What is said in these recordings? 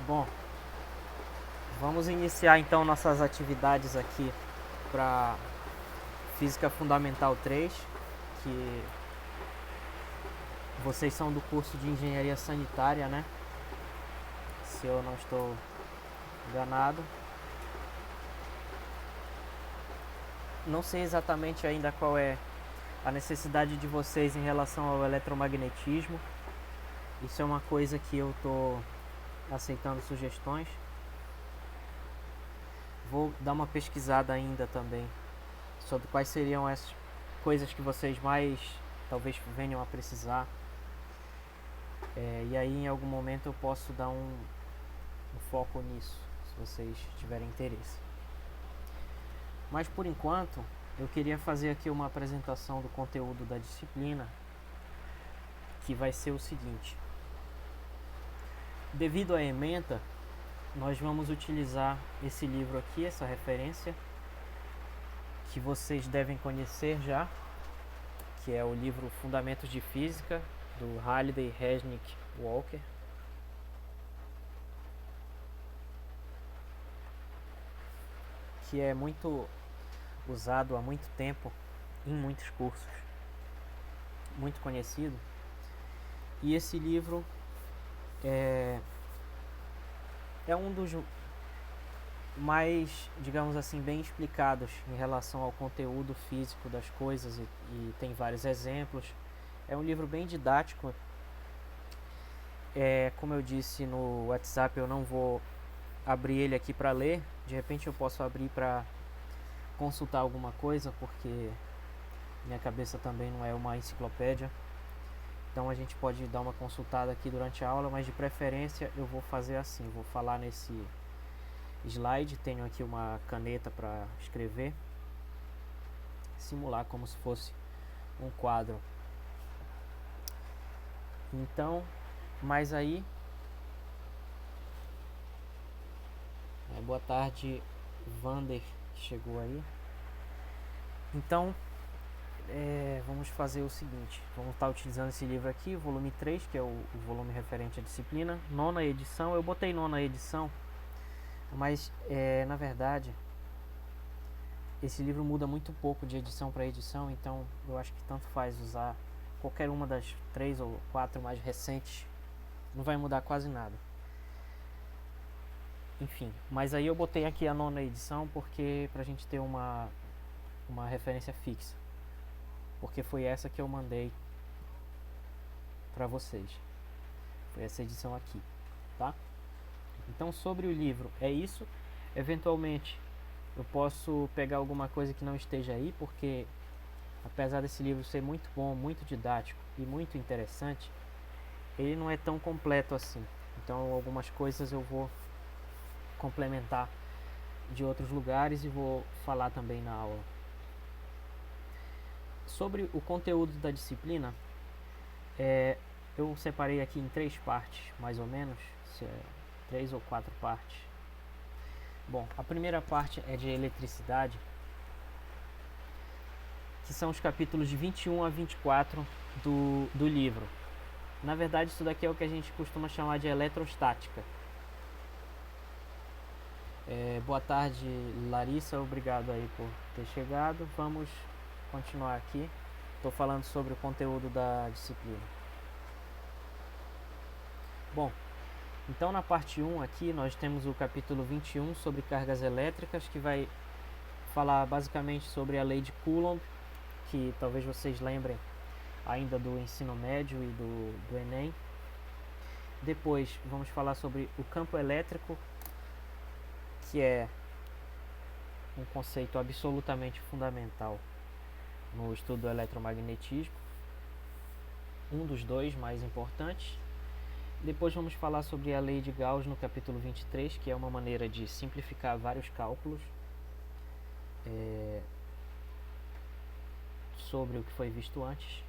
Bom, vamos iniciar então nossas atividades aqui para Física Fundamental 3, que vocês são do curso de Engenharia Sanitária, né? Se eu não estou enganado. Não sei exatamente ainda qual é a necessidade de vocês em relação ao eletromagnetismo. Isso é uma coisa que eu estou aceitando sugestões. Vou dar uma pesquisada ainda também sobre quais seriam as coisas que vocês mais talvez venham a precisar. E aí em algum momento eu posso dar um foco nisso, se vocês tiverem interesse. Mas por enquanto eu queria fazer aqui uma apresentação do conteúdo da disciplina, que vai ser o seguinte. Devido à ementa, nós vamos utilizar esse livro aqui, essa referência, que vocês devem conhecer já, que é o livro Fundamentos de Física, do Halliday, Resnick, Walker. Que é muito usado há muito tempo em muitos cursos, muito conhecido. E esse livro é um dos mais, digamos assim, bem explicados em relação ao conteúdo físico das coisas e tem vários exemplos. É um livro bem didático. Como eu disse no WhatsApp, eu não vou abrir ele aqui para ler. De repente eu posso abrir para consultar alguma coisa, porque minha cabeça também não é uma enciclopédia. Então a gente pode dar uma consultada aqui durante a aula, mas de preferência eu vou fazer assim, vou falar nesse slide, tenho aqui uma caneta para escrever, simular como se fosse um quadro. Então, mas aí, boa tarde, Vander, que chegou aí. Então, vamos fazer o seguinte, vamos estar utilizando esse livro aqui, volume 3, que é o volume referente à disciplina, 9ª edição. Eu botei 9ª edição, mas na verdade esse livro muda muito pouco de edição para edição, então eu acho que tanto faz usar qualquer uma das 3 ou 4 mais recentes, não vai mudar quase nada. Enfim, mas aí eu botei aqui a 9ª edição porque pra gente ter uma referência fixa, porque foi essa que eu mandei para vocês, foi essa edição aqui, tá? Então sobre o livro é isso. Eventualmente eu posso pegar alguma coisa que não esteja aí, porque apesar desse livro ser muito bom, muito didático e muito interessante, ele não é tão completo assim. Então algumas coisas eu vou complementar de outros lugares e vou falar também na aula. Sobre o conteúdo da disciplina, eu separei aqui em 3 partes, mais ou menos, 3 ou 4 partes. Bom, a primeira parte é de eletricidade, que são os capítulos de 21 a 24 do livro. Na verdade, isso daqui é o que a gente costuma chamar de eletrostática. Boa tarde, Larissa, obrigado aí por ter chegado. Vamos continuar aqui. Estou falando sobre o conteúdo da disciplina. Bom, então na parte 1 aqui nós temos o capítulo 21 sobre cargas elétricas, que vai falar basicamente sobre a lei de Coulomb, que talvez vocês lembrem ainda do ensino médio e do Enem. Depois vamos falar sobre o campo elétrico, que é um conceito absolutamente fundamental no estudo do eletromagnetismo, um dos dois mais importantes. Depois vamos falar sobre a lei de Gauss no capítulo 23, que é uma maneira de simplificar vários cálculos sobre o que foi visto antes,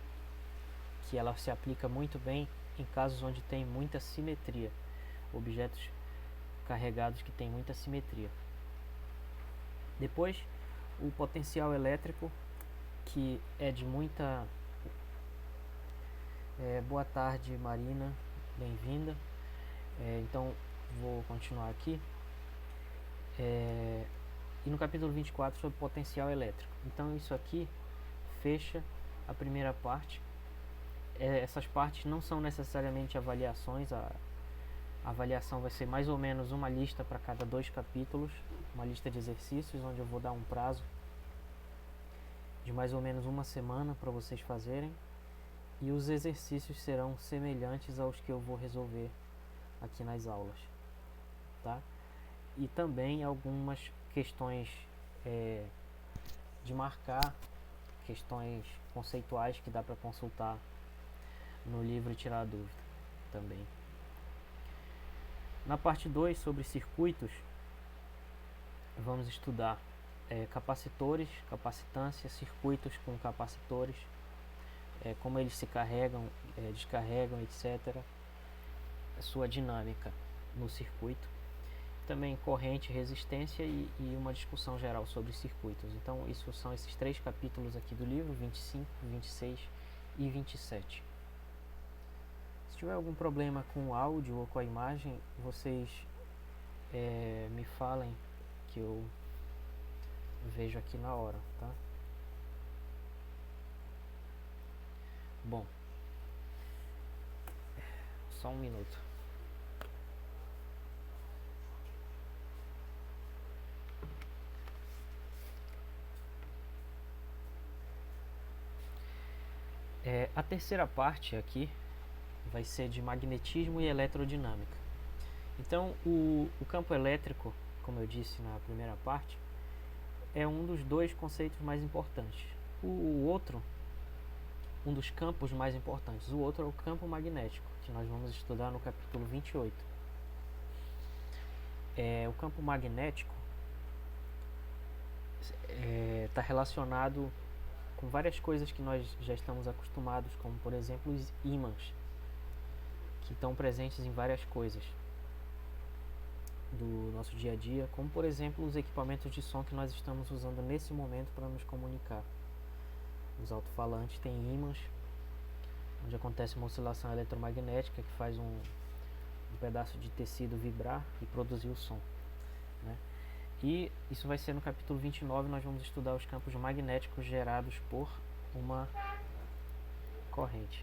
que ela se aplica muito bem em casos onde tem muita simetria, objetos carregados que tem muita simetria. Depois, o potencial elétrico, que é de muita... boa tarde, Marina, bem-vinda. Então, vou continuar aqui. E no capítulo 24 sobre potencial elétrico. Então, isso aqui fecha a primeira parte. Essas partes não são necessariamente avaliações. A avaliação vai ser mais ou menos uma lista para cada 2 capítulos, uma lista de exercícios, onde eu vou dar um prazo de mais ou menos uma semana para vocês fazerem, e os exercícios serão semelhantes aos que eu vou resolver aqui nas aulas, tá? E também algumas questões de marcar, questões conceituais que dá para consultar no livro e tirar a dúvida também. Na parte 2, sobre circuitos, vamos estudar capacitores, capacitância, circuitos com capacitores, como eles se carregam, descarregam, etc. A sua dinâmica no circuito. Também corrente, resistência e uma discussão geral sobre circuitos. Então, isso são esses 3 capítulos aqui do livro, 25, 26 e 27. Se tiver algum problema com o áudio ou com a imagem, vocês me falem que eu vejo aqui na hora, tá? Bom, só um minuto. A terceira parte aqui vai ser de magnetismo e eletroddinâmica. Então, o campo elétrico, como eu disse na primeira parte, é um dos 2 conceitos mais importantes. O outro, um dos campos mais importantes, o outro é o campo magnético, que nós vamos estudar no capítulo 28. O campo magnético está relacionado com várias coisas que nós já estamos acostumados, como por exemplo os ímãs, que estão presentes em várias coisas do nosso dia a dia, como por exemplo os equipamentos de som que nós estamos usando nesse momento para nos comunicar. Os alto-falantes têm ímãs, onde acontece uma oscilação eletromagnética que faz um pedaço de tecido vibrar e produzir o som, né? E isso vai ser no capítulo 29, nós vamos estudar os campos magnéticos gerados por uma corrente.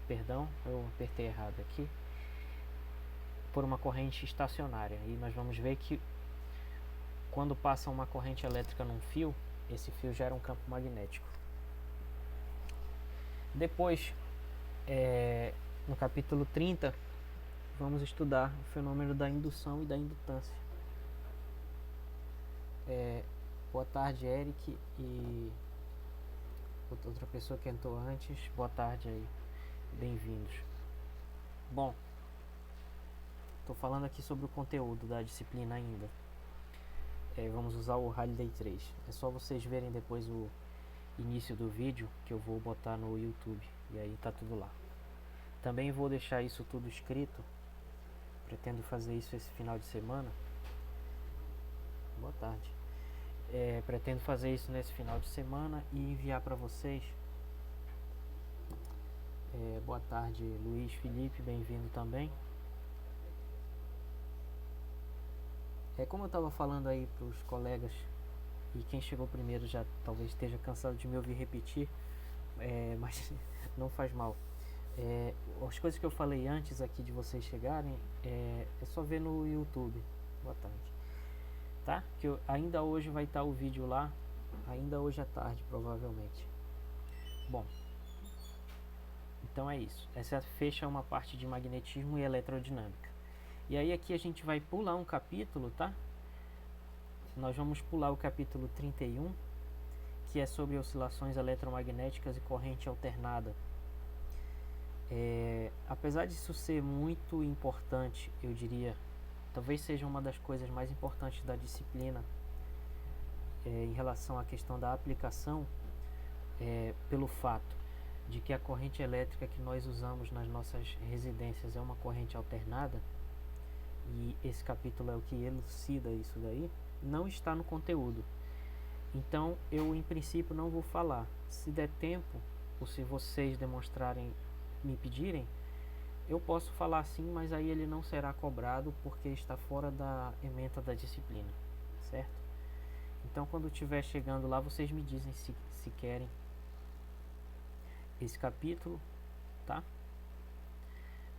Perdão, eu apertei errado aqui. Por uma corrente estacionária. E nós vamos ver que quando passa uma corrente elétrica num fio, esse fio gera um campo magnético. Depois, no capítulo 30, vamos estudar o fenômeno da indução e da indutância. Boa tarde, Eric, e outra pessoa que entrou antes. Boa tarde aí, bem-vindos. Bom, estou falando aqui sobre o conteúdo da disciplina ainda. Vamos usar o Halliday 3. É só vocês verem depois o início do vídeo que eu vou botar no YouTube, e aí tá tudo lá. Também vou deixar isso tudo escrito. Pretendo fazer isso esse final de semana. Boa tarde. Pretendo fazer isso nesse final de semana e enviar para vocês. Boa tarde, Luiz Felipe, bem-vindo também. Como eu estava falando aí para os colegas, e quem chegou primeiro já talvez esteja cansado de me ouvir repetir, mas não faz mal. As coisas que eu falei antes aqui de vocês chegarem, é só ver no YouTube. Boa tarde. Tá? Que ainda hoje vai estar o vídeo lá, ainda hoje à tarde, provavelmente. Bom, então é isso. Essa fecha uma parte de magnetismo e eletrodinâmica. E aí aqui a gente vai pular um capítulo, tá? Nós vamos pular o capítulo 31, que é sobre oscilações eletromagnéticas e corrente alternada. Apesar disso ser muito importante, eu diria, talvez seja uma das coisas mais importantes da disciplina em relação à questão da aplicação, pelo fato de que a corrente elétrica que nós usamos nas nossas residências é uma corrente alternada, e esse capítulo é o que elucida isso daí, não está no conteúdo. Então eu em princípio não vou falar. Se der tempo, ou se vocês demonstrarem me pedirem, eu posso falar sim, mas aí ele não será cobrado porque está fora da ementa da disciplina, certo? Então quando estiver chegando lá, vocês me dizem se querem esse capítulo, tá?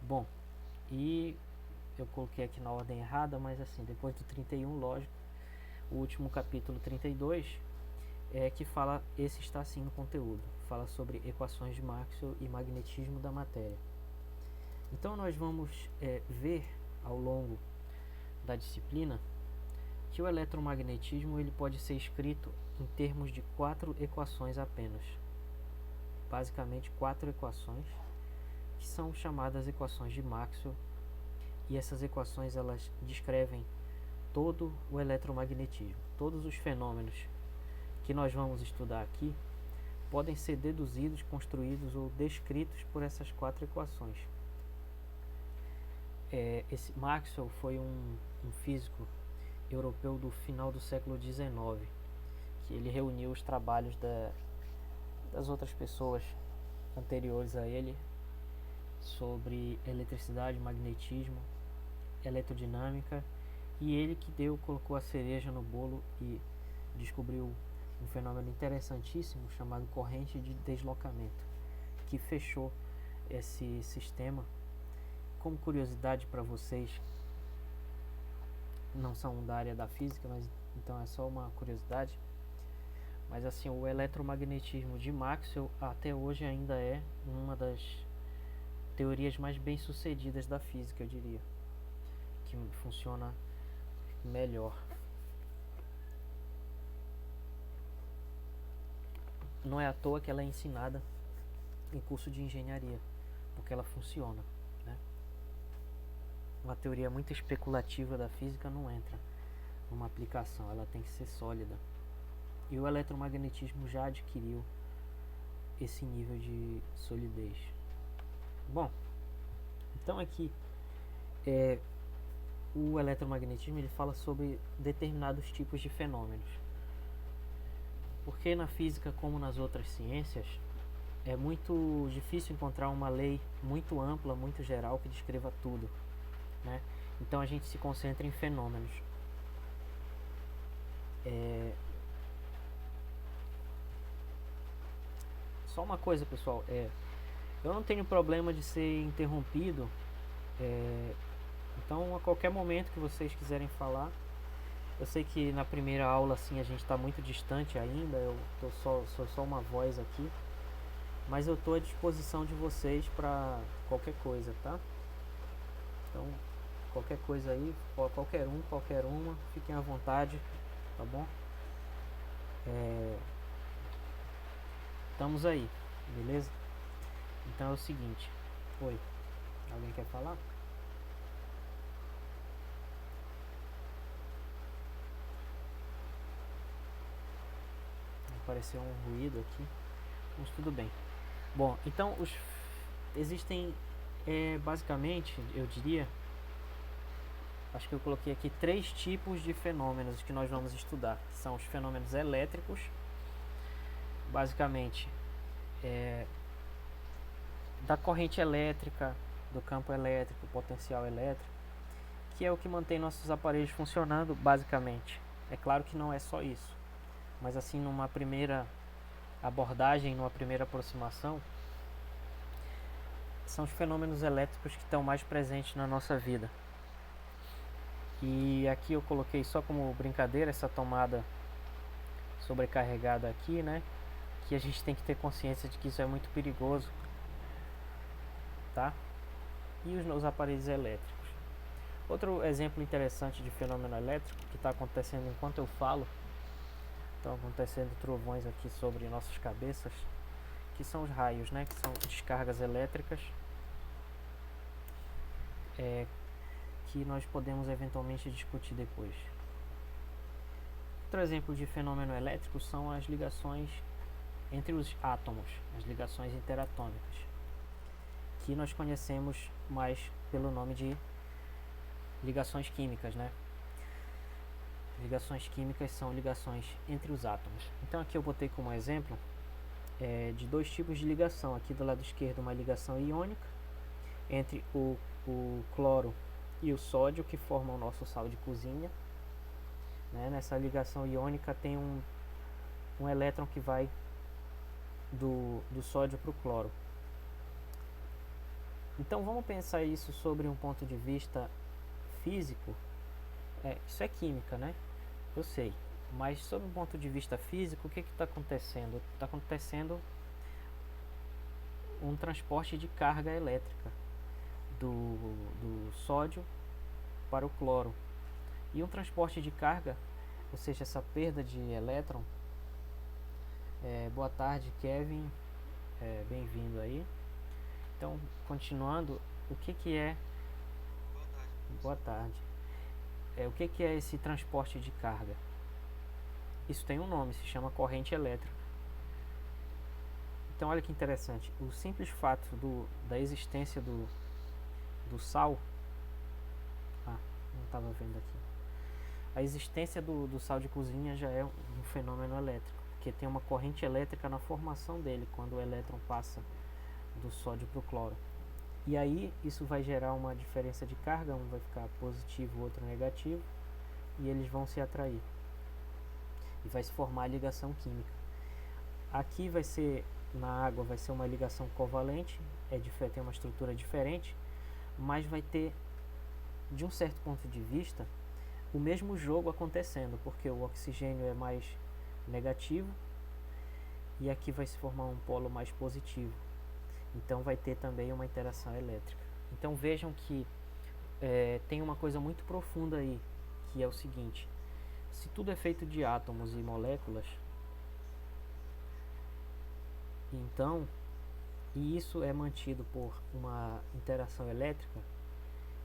Bom, e eu coloquei aqui na ordem errada, mas assim, depois do 31, lógico, o último capítulo 32 é que fala, esse está sim no conteúdo, fala sobre equações de Maxwell e magnetismo da matéria. Então nós vamos ver ao longo da disciplina que o eletromagnetismo ele pode ser escrito em termos de 4 equações apenas. Basicamente 4 equações que são chamadas equações de Maxwell, e essas equações elas descrevem todo o eletromagnetismo. Todos os fenômenos que nós vamos estudar aqui podem ser deduzidos, construídos ou descritos por essas 4 equações. Esse Maxwell foi um físico europeu do final do século XIX, que ele reuniu os trabalhos das outras pessoas anteriores a ele sobre eletricidade, magnetismo, eletrodinâmica, e ele que colocou a cereja no bolo e descobriu um fenômeno interessantíssimo chamado corrente de deslocamento, que fechou esse sistema. Como curiosidade para vocês, não são da área da física, mas então é só uma curiosidade, mas assim, o eletromagnetismo de Maxwell até hoje ainda é uma das teorias mais bem sucedidas da física, eu diria, que funciona melhor. Não é à toa que ela é ensinada em curso de engenharia, porque ela funciona, né? Uma teoria muito especulativa da física não entra numa aplicação, ela tem que ser sólida. E o eletromagnetismo já adquiriu esse nível de solidez. Bom, então aqui o eletromagnetismo ele fala sobre determinados tipos de fenômenos. Porque na física, como nas outras ciências, é muito difícil encontrar uma lei muito ampla, muito geral, que descreva tudo, né? Então a gente se concentra em fenômenos. Só uma coisa, pessoal, eu não tenho problema de ser interrompido, então a qualquer momento que vocês quiserem falar. Eu sei que na primeira aula assim a gente está muito distante ainda, eu sou só uma voz aqui, mas eu estou à disposição de vocês para qualquer coisa, tá? Então, qualquer coisa aí, qualquer uma, fiquem à vontade, tá bom? Estamos aí, beleza? Então é o seguinte, oi, alguém quer falar? Apareceu um ruído aqui, mas tudo bem. Bom, então existem basicamente, eu diria, acho que eu coloquei aqui 3 tipos de fenômenos que nós vamos estudar. São os fenômenos elétricos, basicamente da corrente elétrica, do campo elétrico, potencial elétrico, que é o que mantém nossos aparelhos funcionando, basicamente. É claro que não é só isso, mas assim, numa primeira abordagem, numa primeira aproximação, são os fenômenos elétricos que estão mais presentes na nossa vida. E aqui eu coloquei só como brincadeira essa tomada sobrecarregada aqui, né? Que a gente tem que ter consciência de que isso é muito perigoso, tá? E os aparelhos elétricos. Outro exemplo interessante de fenômeno elétrico que está acontecendo enquanto eu falo, estão acontecendo trovões aqui sobre nossas cabeças, que são os raios, né? Que são descargas elétricas, que nós podemos eventualmente discutir depois. Outro exemplo de fenômeno elétrico são as ligações entre os átomos, as ligações interatômicas, que nós conhecemos mais pelo nome de ligações químicas, né? Ligações químicas são ligações entre os átomos. Então aqui eu botei como exemplo de dois tipos de ligação. Aqui do lado esquerdo uma ligação iônica entre o cloro e o sódio, que formam o nosso sal de cozinha, né? Nessa ligação iônica tem um elétron que vai do sódio para o cloro. Então vamos pensar isso sobre um ponto de vista físico. Isso é química, né? Eu sei. Mas sob um ponto de vista físico, o que está acontecendo? Está acontecendo um transporte de carga elétrica do sódio para o cloro. E um transporte de carga, ou seja, essa perda de elétron. Boa tarde, Kevin. Bem-vindo aí. Então, continuando, o que é... Boa tarde. O que é esse transporte de carga? Isso tem um nome, se chama corrente elétrica. Então, olha que interessante. O simples fato da existência do sal... não estava vendo aqui. A existência do sal de cozinha já é um fenômeno elétrico, porque tem uma corrente elétrica na formação dele, quando o elétron passa do sódio para o cloro. E aí isso vai gerar uma diferença de carga, um vai ficar positivo, o outro negativo, e eles vão se atrair. E vai se formar a ligação química. Aqui vai ser, na água, vai ser uma ligação covalente, tem uma estrutura diferente, mas vai ter, de um certo ponto de vista, o mesmo jogo acontecendo, porque o oxigênio é mais negativo e aqui vai se formar um polo mais positivo. Então vai ter também uma interação elétrica. Então vejam que tem uma coisa muito profunda aí, que é o seguinte: se tudo é feito de átomos e moléculas, então, e isso é mantido por uma interação elétrica,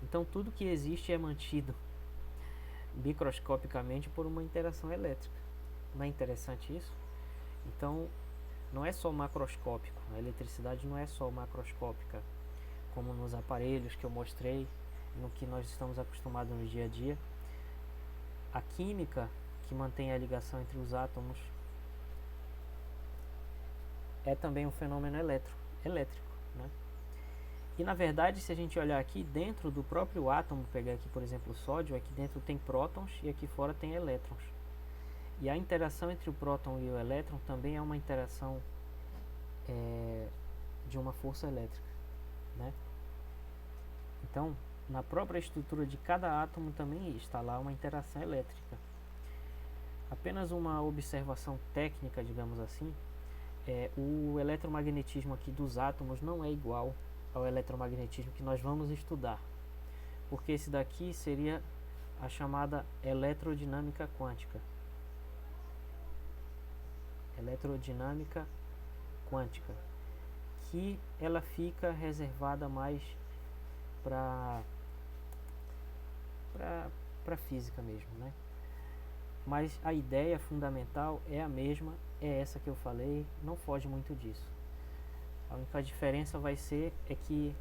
então tudo que existe é mantido microscopicamente por uma interação elétrica. Não é interessante isso? Então, não é só macroscópico. A eletricidade não é só macroscópica, como nos aparelhos que eu mostrei, no que nós estamos acostumados no dia a dia. A química, que mantém a ligação entre os átomos, é também um fenômeno elétrico, né? E na verdade, se a gente olhar aqui dentro do próprio átomo, pegar aqui por exemplo o sódio, aqui dentro tem prótons e aqui fora tem elétrons. E a interação entre o próton e o elétron também é uma interação de uma força elétrica, né? Então, na própria estrutura de cada átomo também está lá uma interação elétrica. Apenas uma observação técnica, digamos assim, o eletromagnetismo aqui dos átomos não é igual ao eletromagnetismo que nós vamos estudar, porque esse daqui seria a chamada eletrodinâmica quântica. Eletrodinâmica quântica, que ela fica reservada mais para física mesmo, né? Mas a ideia fundamental é a mesma, é essa que eu falei, não foge muito disso. A única diferença vai ser que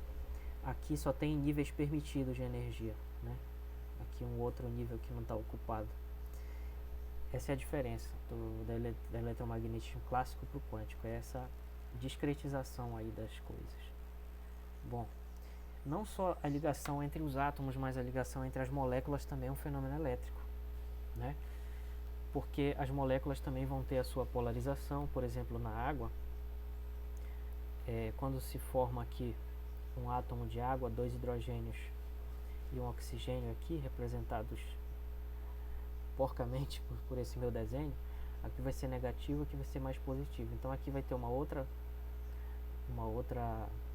aqui só tem níveis permitidos de energia, né? Aqui um outro nível que não está ocupado. Essa é a diferença do eletromagnetismo clássico para o quântico, é essa discretização aí das coisas. Bom, não só a ligação entre os átomos, mas a ligação entre as moléculas também é um fenômeno elétrico, né? Porque as moléculas também vão ter a sua polarização. Por exemplo, na água, quando se forma aqui um átomo de água, 2 hidrogênios e um oxigênio aqui, representados porcamente por esse meu desenho, aqui vai ser negativo, aqui vai ser mais positivo. Então aqui vai ter uma outra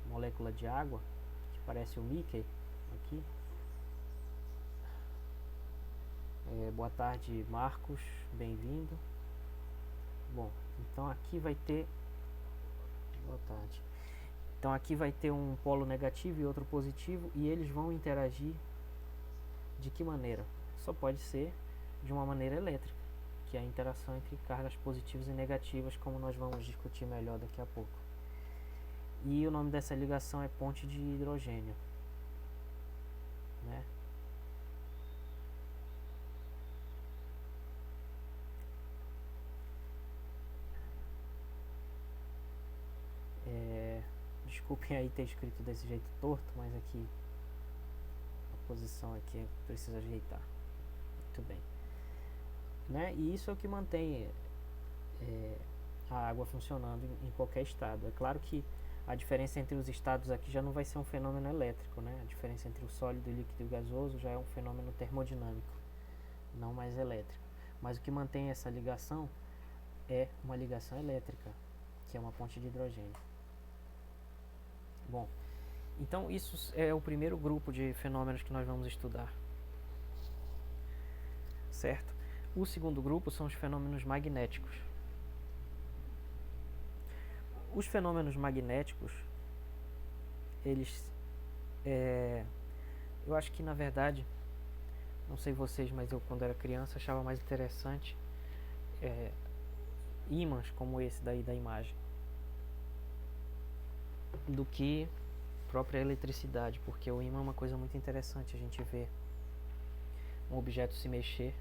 molécula de água, que parece o Mickey, aqui. Boa tarde, Marcos, bem-vindo. Bom, então aqui vai ter... Boa tarde. Então aqui vai ter um polo negativo e outro positivo, e eles vão interagir de que maneira? Só pode ser de uma maneira elétrica, que é a interação entre cargas positivas e negativas, como nós vamos discutir melhor daqui a pouco. E o nome dessa ligação é ponte de hidrogênio, né? Desculpem aí ter escrito desse jeito torto, mas aqui a posição aqui precisa ajeitar. Muito bem, né? E isso é o que mantém a água funcionando em qualquer estado. É claro que a diferença entre os estados aqui já não vai ser um fenômeno elétrico, né? A diferença entre o sólido, o líquido e o gasoso já é um fenômeno termodinâmico, não mais elétrico. Mas o que mantém essa ligação é uma ligação elétrica, que é uma ponte de hidrogênio. Bom, então isso é o primeiro grupo de fenômenos que nós vamos estudar, certo? O segundo grupo são os fenômenos magnéticos. Os fenômenos magnéticos, eles, eu acho que na verdade, não sei vocês, mas eu quando era criança achava mais interessante ímãs como esse daí da imagem do que própria eletricidade, porque o ímã é uma coisa muito interessante, a gente vê um objeto se mexer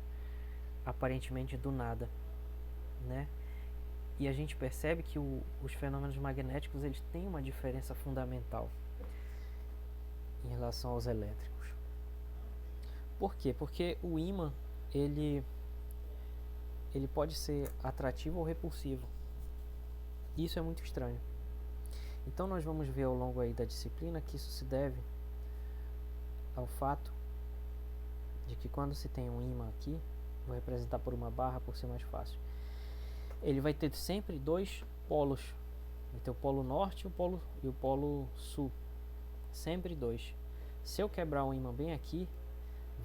aparentemente do nada, né? E a gente percebe que os fenômenos magnéticos eles têm uma diferença fundamental em relação aos elétricos. Por quê? Porque o ímã ele pode ser atrativo ou repulsivo. Isso é muito estranho. Então nós vamos ver ao longo aí da disciplina que isso se deve ao fato de que quando se tem um ímã aqui, vou representar por uma barra por ser mais fácil, ele vai ter sempre dois polos. Vai ter o polo norte e o polo sul. Sempre dois. Se eu quebrar um ímã bem aqui,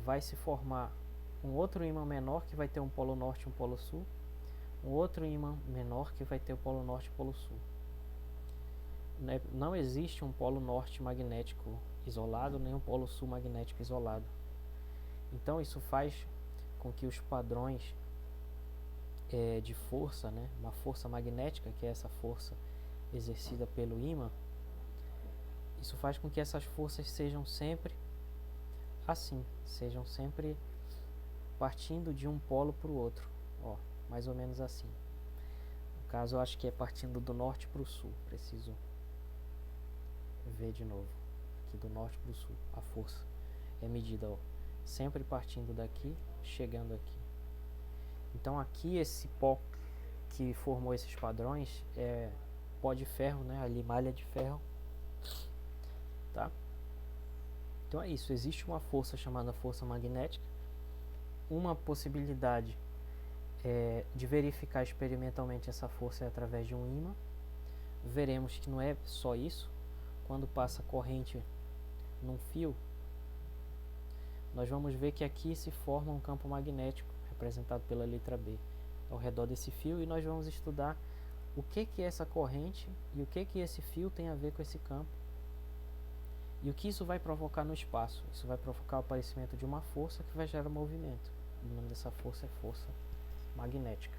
vai se formar um outro ímã menor que vai ter um polo norte e um polo sul. Um outro ímã menor que vai ter o polo norte e o polo sul. Não existe um polo norte magnético isolado, nem um polo sul magnético isolado. Então isso faz com que os padrões de força, né, uma força magnética, que é essa força exercida pelo ímã, isso faz com que essas forças sejam sempre assim, sejam sempre partindo de um polo para o outro, ó, mais ou menos assim. No caso, eu acho que é partindo do norte para o sul. Preciso ver de novo, aqui do norte para o sul, a força é medida, ó, sempre partindo daqui, chegando aqui. Então aqui esse pó que formou esses padrões é pó de ferro, né? Ali malha de ferro, tá? Então é isso, existe uma força chamada força magnética. Uma possibilidade de verificar experimentalmente essa força é através de um ímã. Veremos que não é só isso. Quando passa corrente num fio, nós vamos ver que aqui se forma um campo magnético, representado pela letra B, ao redor desse fio, e nós vamos estudar o que é essa corrente e o que esse fio tem a ver com esse campo e o que isso vai provocar no espaço. Isso vai provocar o aparecimento de uma força que vai gerar movimento. O nome dessa força é força magnética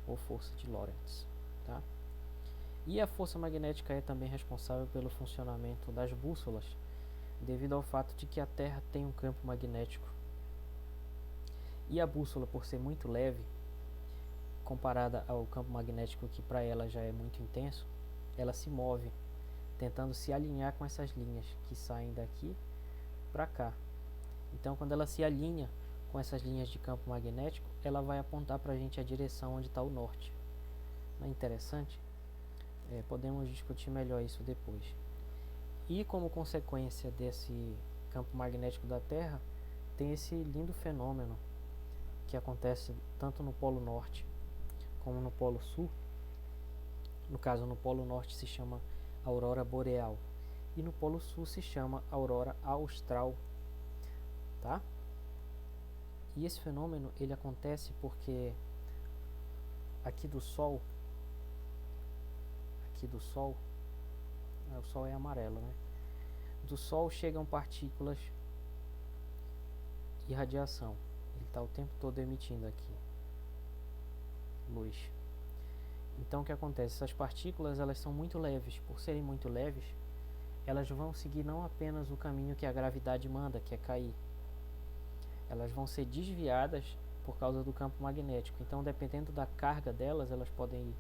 ou força de Lorentz, tá? E a força magnética é também responsável pelo funcionamento das bússolas, devido ao fato de que a Terra tem um campo magnético. E a bússola, por ser muito leve, comparada ao campo magnético que para ela já é muito intenso, ela se move, tentando se alinhar com essas linhas que saem daqui para cá. Então, quando ela se alinha com essas linhas de campo magnético, ela vai apontar para a gente a direção onde está o norte. Não é interessante? Podemos discutir melhor isso depois. E como consequência desse campo magnético da Terra, tem esse lindo fenômeno que acontece tanto no Polo Norte como no Polo Sul. No caso, no Polo Norte se chama aurora boreal e no Polo Sul se chama aurora austral, tá? E esse fenômeno ele acontece porque aqui do Sol, o Sol é amarelo, né? Do Sol chegam partículas e radiação. Ele está o tempo todo emitindo aqui luz. Então o que acontece? Essas partículas elas são muito leves. Por serem muito leves, elas vão seguir não apenas o caminho que a gravidade manda, que é cair. Elas vão ser desviadas por causa do campo magnético. Então, dependendo da carga delas, elas podem ir,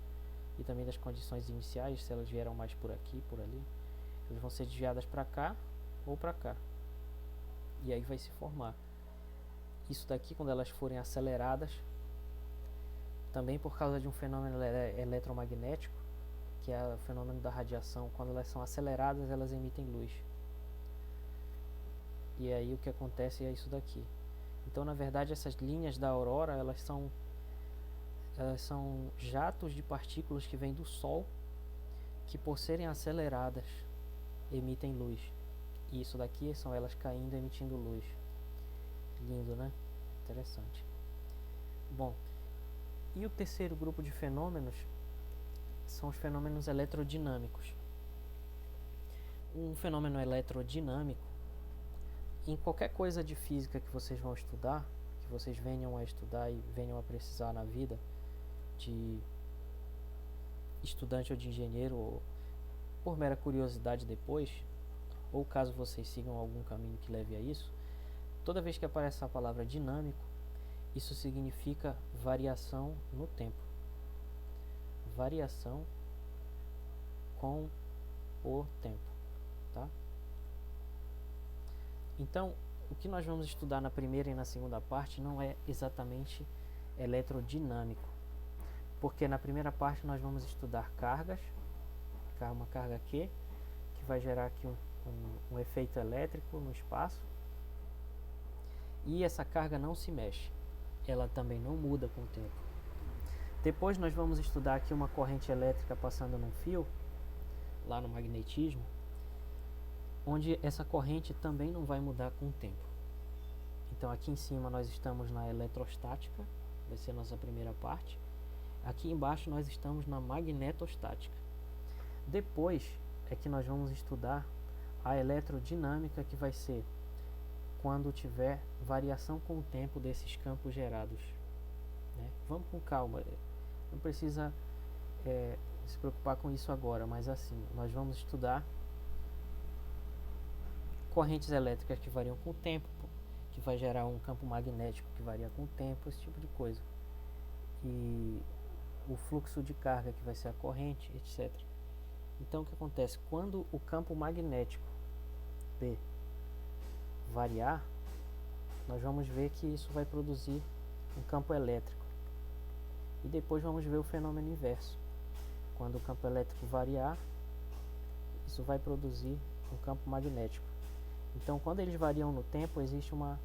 e também das condições iniciais, se elas vieram mais por aqui, por ali, partículas vão ser desviadas para cá ou para cá. E aí vai se formar. Isso daqui, quando elas forem aceleradas, também por causa de um fenômeno eletromagnético, que é o fenômeno da radiação, quando elas são aceleradas, elas emitem luz. E aí o que acontece é isso daqui. Então, na verdade, essas linhas da aurora, elas são jatos de partículas que vêm do Sol, que por serem aceleradas, emitem luz. E isso daqui são elas caindo, emitindo luz. Lindo, né? Interessante. Bom, e o terceiro grupo de fenômenos são os fenômenos eletrodinâmicos. Um fenômeno eletrodinâmico, em qualquer coisa de física que vocês vão estudar, que vocês venham a estudar e venham a precisar na vida, de estudante ou de engenheiro, ou por mera curiosidade depois, ou caso vocês sigam algum caminho que leve a isso, toda vez que aparece a palavra dinâmico, isso significa variação no tempo. Variação com o tempo, tá? Então, o que nós vamos estudar na primeira e na segunda parte não é exatamente eletrodinâmico, porque na primeira parte nós vamos estudar cargas, uma carga Q, que vai gerar aqui um efeito elétrico no espaço, e essa carga não se mexe, ela também não muda com o tempo. Depois nós vamos estudar aqui uma corrente elétrica passando num fio, lá no magnetismo, onde essa corrente também não vai mudar com o tempo. Então aqui em cima nós estamos na eletrostática, vai ser a nossa primeira parte. Aqui embaixo nós estamos na magnetostática. Depois é que nós vamos estudar a eletrodinâmica, que vai ser quando tiver variação com o tempo desses campos gerados, né? Vamos com calma, não precisa se preocupar com isso agora, mas assim, nós vamos estudar correntes elétricas que variam com o tempo, que vai gerar um campo magnético que varia com o tempo, esse tipo de coisa. E o fluxo de carga, que vai ser a corrente, etc. Então o que acontece? Quando o campo magnético B variar, nós vamos ver que isso vai produzir um campo elétrico. E depois vamos ver o fenômeno inverso. Quando o campo elétrico variar, isso vai produzir um campo magnético. Então, quando eles variam no tempo, existe uma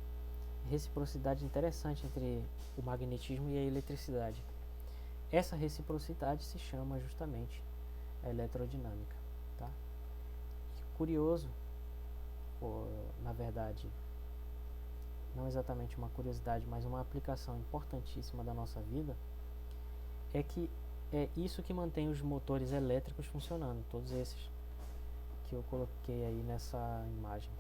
reciprocidade interessante entre o magnetismo e a eletricidade. Essa reciprocidade se chama justamente a eletrodinâmica, tá? Curioso, na verdade, não exatamente uma curiosidade, mas uma aplicação importantíssima da nossa vida, é que é isso que mantém os motores elétricos funcionando, todos esses que eu coloquei aí nessa imagem.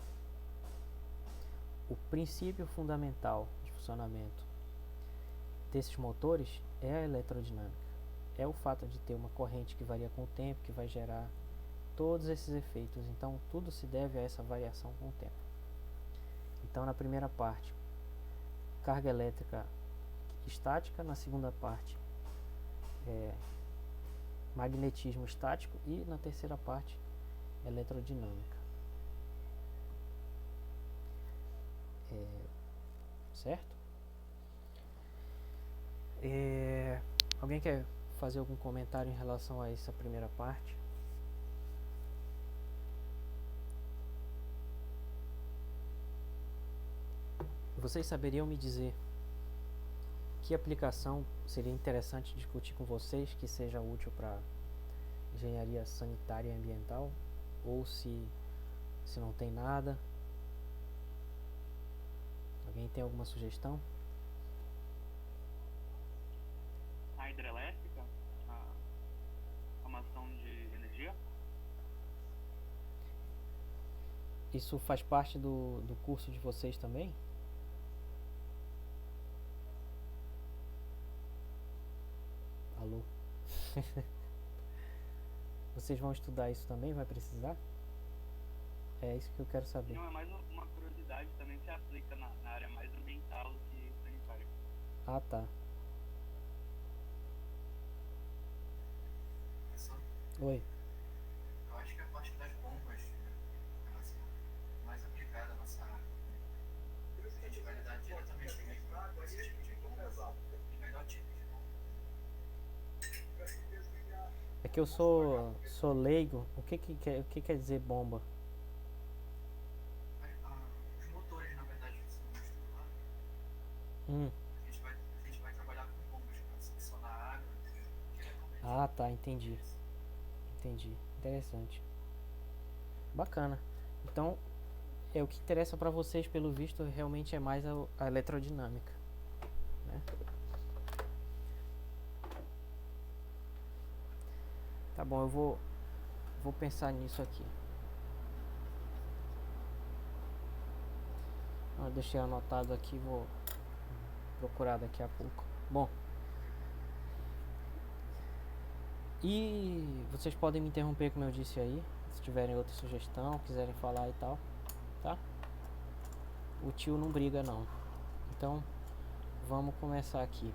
O princípio fundamental de funcionamento desses motores é a eletrodinâmica. É o fato de ter uma corrente que varia com o tempo, que vai gerar todos esses efeitos. Então, tudo se deve a essa variação com o tempo. Então, na primeira parte, carga elétrica estática. Na segunda parte, magnetismo estático. E na terceira parte, eletrodinâmica. Certo? Alguém quer fazer algum comentário em relação a essa primeira parte? Vocês saberiam me dizer que aplicação seria interessante discutir com vocês, que seja útil para engenharia sanitária e ambiental? Ou se não tem nada? Alguém tem alguma sugestão? A hidrelétrica, a formação de energia. Isso faz parte do curso de vocês também? Alô? Vocês vão estudar isso também? Vai precisar? É isso que eu quero saber. Não, é mais uma curiosidade, também se aplica na área mais ambiental do que sanitária. Ah, tá. Professor, Oi. eu acho que a parte das bombas porque eu sou leigo. O que quer dizer bomba? Os motores, na verdade, que são estudo lá, Hum. a gente vai trabalhar com bombas para succionar a água diretamente. Ah, tá, entendi. Entendi. Interessante. Bacana. Então, o que interessa para vocês, pelo visto, realmente é mais a eletrodinâmica, né? Tá bom, eu vou pensar nisso aqui. Eu deixei anotado aqui, vou procurar daqui a pouco. Bom, e vocês podem me interromper, como eu disse aí, se tiverem outra sugestão, quiserem falar e tal, tá? O tio não briga não. Então, vamos começar aqui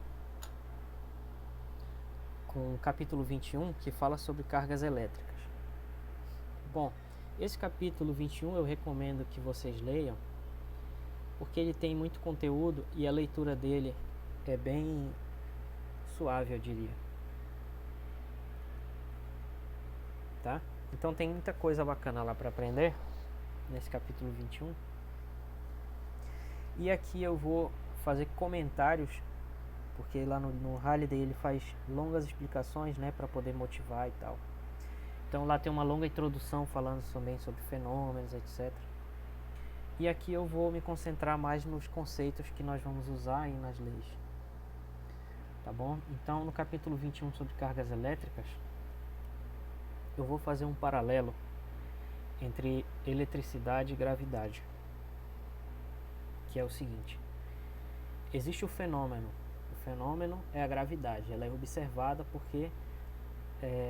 com o capítulo 21, que fala sobre cargas elétricas. Bom, esse capítulo 21 eu recomendo que vocês leiam, porque ele tem muito conteúdo e a leitura dele é bem suave, eu diria. Tá? Então tem muita coisa bacana lá para aprender nesse capítulo 21. E aqui eu vou fazer comentários, porque lá no Halliday ele faz longas explicações, né, para poder motivar e tal. Então lá tem uma longa introdução falando também sobre fenômenos, etc. E aqui eu vou me concentrar mais nos conceitos que nós vamos usar aí nas leis. Tá bom? Então no capítulo 21 sobre cargas elétricas, eu vou fazer um paralelo entre eletricidade e gravidade, que é o seguinte: existe o fenômeno é a gravidade, ela é observada porque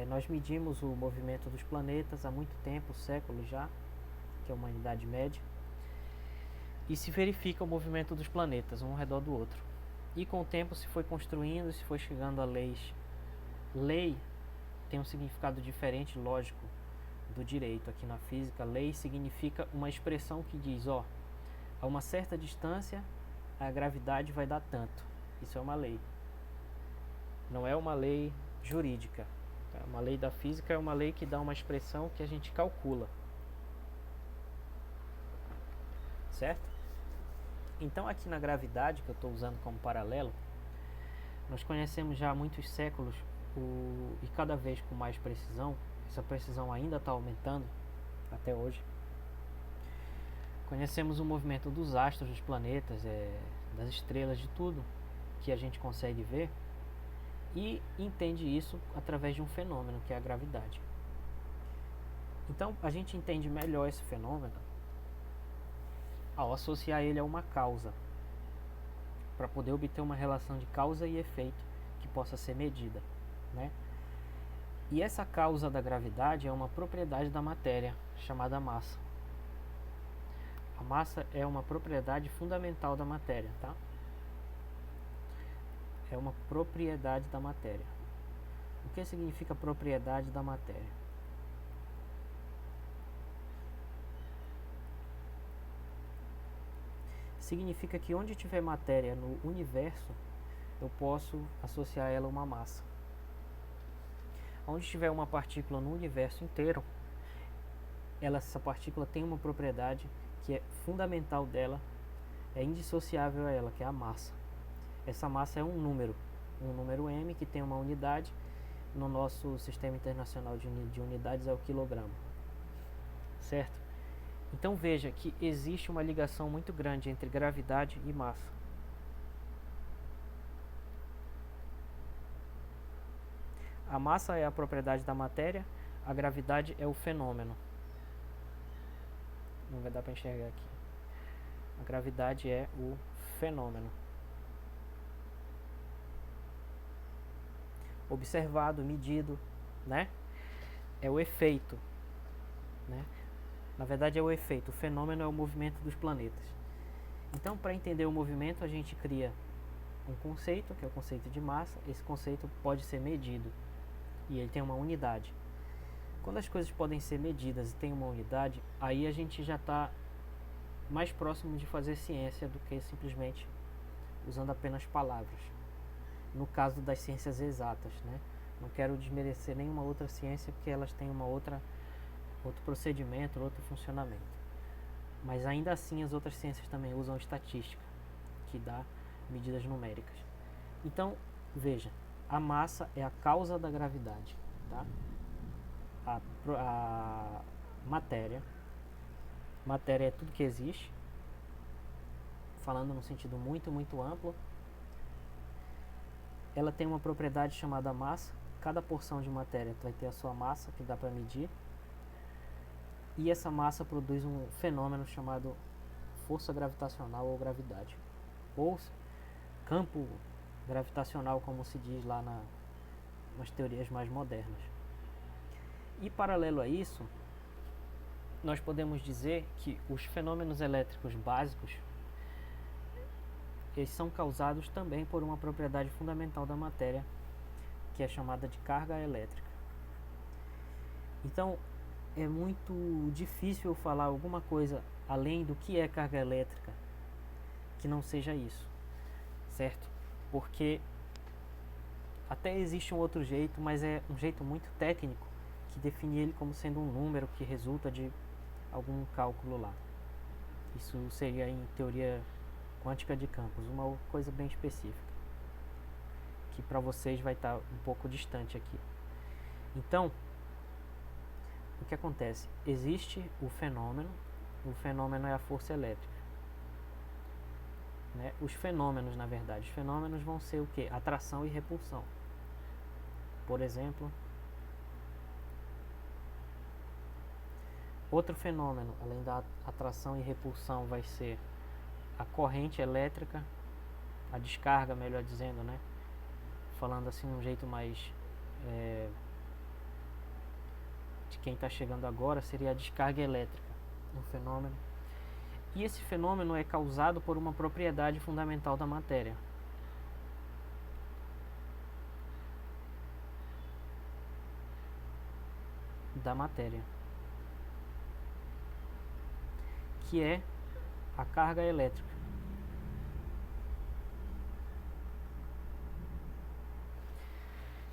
nós medimos o movimento dos planetas há muito tempo, séculos já, que é a humanidade média, e se verifica o movimento dos planetas um ao redor do outro, e com o tempo se foi construindo, se foi chegando a leis. Lei tem um significado diferente, lógico, do direito. Aqui na física, lei significa uma expressão que diz, a uma certa distância a gravidade vai dar tanto. Isso é uma lei. Não é uma lei jurídica. Tá? Uma lei da física é uma lei que dá uma expressão que a gente calcula. Certo? Então aqui na gravidade, que eu estou usando como paralelo, nós conhecemos já há muitos séculos e cada vez com mais precisão. Essa precisão ainda está aumentando até hoje. Conhecemos o movimento dos astros, dos planetas, das estrelas, de tudo que a gente consegue ver, e entende isso através de um fenômeno que é a gravidade. Então a gente entende melhor esse fenômeno ao associar ele a uma causa, para poder obter uma relação de causa e efeito que possa ser medida, né? E essa causa da gravidade é uma propriedade da matéria chamada massa. A massa é uma propriedade fundamental da matéria, tá? É uma propriedade da matéria. O que significa propriedade da matéria? Significa que onde tiver matéria no universo, eu posso associar ela a uma massa. Onde tiver uma partícula no universo inteiro, essa partícula tem uma propriedade que é fundamental dela, é indissociável a ela, que é a massa. Essa massa é um número m, que tem uma unidade. No nosso sistema internacional de unidades é o quilograma, certo? Então veja que existe uma ligação muito grande entre gravidade e massa. A massa é a propriedade da matéria, a gravidade é o fenômeno. Não vai dar para enxergar aqui. A gravidade é o fenômeno. Observado, medido, né? É o efeito, né? Na verdade é o efeito. O fenômeno é o movimento dos planetas. Então, para entender o movimento, a gente cria um conceito, que é o conceito de massa. Esse conceito pode ser medido e ele tem uma unidade. Quando as coisas podem ser medidas e tem uma unidade, aí a gente já está mais próximo de fazer ciência do que simplesmente usando apenas palavras. No caso das ciências exatas, né? Não quero desmerecer nenhuma outra ciência, porque elas têm outro procedimento, outro funcionamento. Mas ainda assim as outras ciências também usam estatística, que dá medidas numéricas. Então, veja, a massa é a causa da gravidade, tá? A matéria é tudo que existe, falando no sentido muito, muito amplo. Ela tem uma propriedade chamada massa. Cada porção de matéria vai ter a sua massa, que dá para medir. E essa massa produz um fenômeno chamado força gravitacional ou gravidade, ou campo gravitacional, como se diz lá nas teorias mais modernas. E paralelo a isso, nós podemos dizer que os fenômenos elétricos básicos, eles são causados também por uma propriedade fundamental da matéria, que é chamada de carga elétrica. Então, é muito difícil eu falar alguma coisa além do que é carga elétrica que não seja isso, certo? Porque até existe um outro jeito, mas é um jeito muito técnico que define ele como sendo um número que resulta de algum cálculo lá. Isso seria em teoria quântica de campos, uma coisa bem específica, que para vocês vai estar um pouco distante aqui. Então, o que acontece? Existe o fenômeno é a força elétrica. Né? Os fenômenos, na verdade, os fenômenos vão ser o quê? Atração e repulsão. Por exemplo, outro fenômeno, além da atração e repulsão, vai ser a corrente elétrica, a descarga, melhor dizendo, né? Falando assim de um jeito mais de quem está chegando agora, seria a descarga elétrica, um fenômeno. E esse fenômeno é causado por uma propriedade fundamental da matéria. Que é a carga elétrica.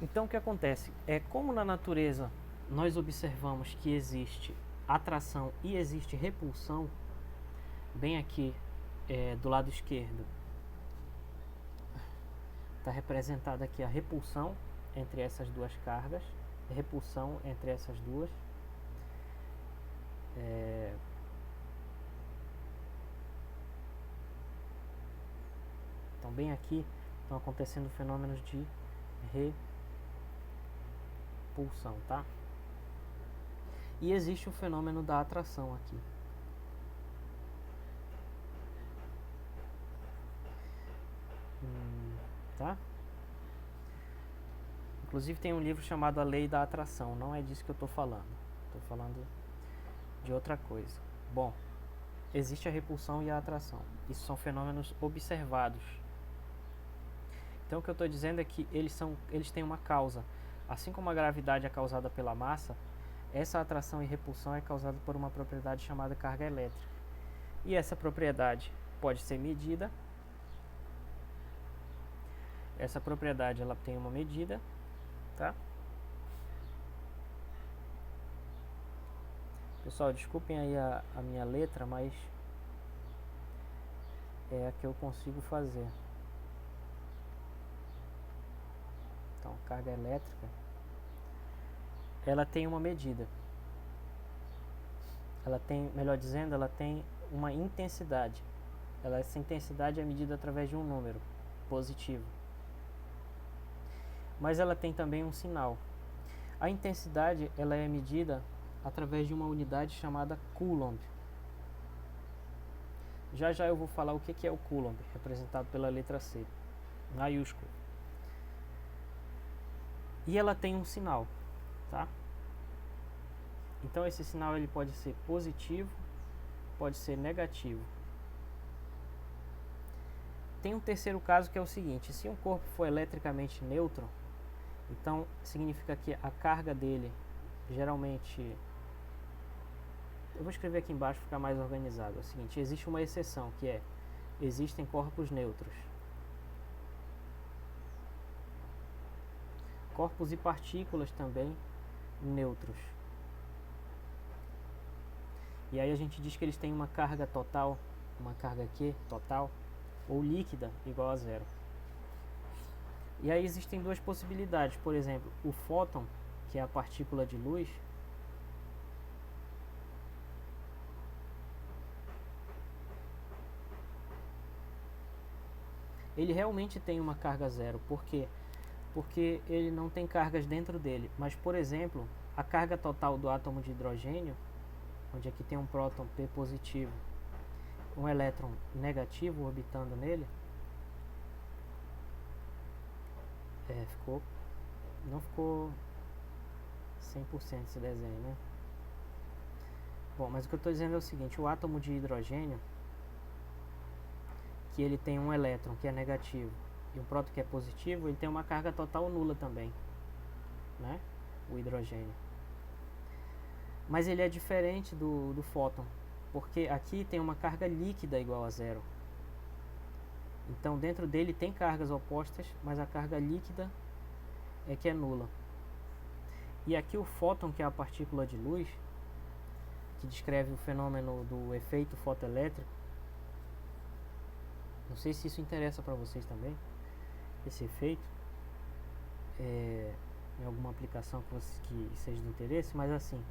Então o que acontece? Como na natureza nós observamos que existe atração e existe repulsão, bem aqui do lado esquerdo está representada aqui a repulsão entre essas duas cargas, repulsão entre essas duas. Então bem aqui estão acontecendo fenômenos de repulsão, tá? E existe o fenômeno da atração aqui. Tá? Inclusive tem um livro chamado A Lei da Atração. Não é disso que eu estou falando. Estou falando de outra coisa. Bom, existe a repulsão e a atração. Isso são fenômenos observados. Então o que eu estou dizendo é que eles têm uma causa. Assim como a gravidade é causada pela massa, essa atração e repulsão é causada por uma propriedade chamada carga elétrica. E essa propriedade pode ser medida. Essa propriedade ela tem uma medida, tá? Pessoal, desculpem aí a minha letra, mas é a que eu consigo fazer. Então, carga elétrica, ela tem uma medida. Ela tem, melhor dizendo, ela tem uma intensidade. Essa intensidade é medida através de um número positivo. Mas ela tem também um sinal. A intensidade ela é medida através de uma unidade chamada Coulomb. Já eu vou falar o que é o Coulomb, representado pela letra C, maiúsculo. E ela tem um sinal, tá? Então esse sinal ele pode ser positivo, pode ser negativo. Tem um terceiro caso que é o seguinte: se um corpo for eletricamente neutro, então significa que a carga dele geralmente, eu vou escrever aqui embaixo para ficar mais organizado. É o seguinte: existe uma exceção, que é: existem corpos neutros. corpos e partículas também neutros. E aí a gente diz que eles têm uma carga total, uma carga Q total, ou líquida, igual a zero. E aí existem duas possibilidades. Por exemplo, o fóton, que é a partícula de luz, ele realmente tem uma carga zero. Por quê? Porque ele não tem cargas dentro dele. Mas, por exemplo, a carga total do átomo de hidrogênio, onde aqui tem um próton P positivo, um elétron negativo orbitando nele, não ficou 100% esse desenho, né? Bom, mas o que eu estou dizendo é o seguinte: o átomo de hidrogênio, que ele tem um elétron que é negativo e um próton que é positivo, ele tem uma carga total nula também, né? O hidrogênio. Mas ele é diferente do fóton, porque aqui tem uma carga líquida igual a zero. Então dentro dele tem cargas opostas, mas a carga líquida é que é nula. E aqui o fóton, que é a partícula de luz, que descreve o fenômeno do efeito fotoelétrico. Não sei se isso interessa para vocês também, esse efeito, em alguma aplicação que seja de interesse, mas assim,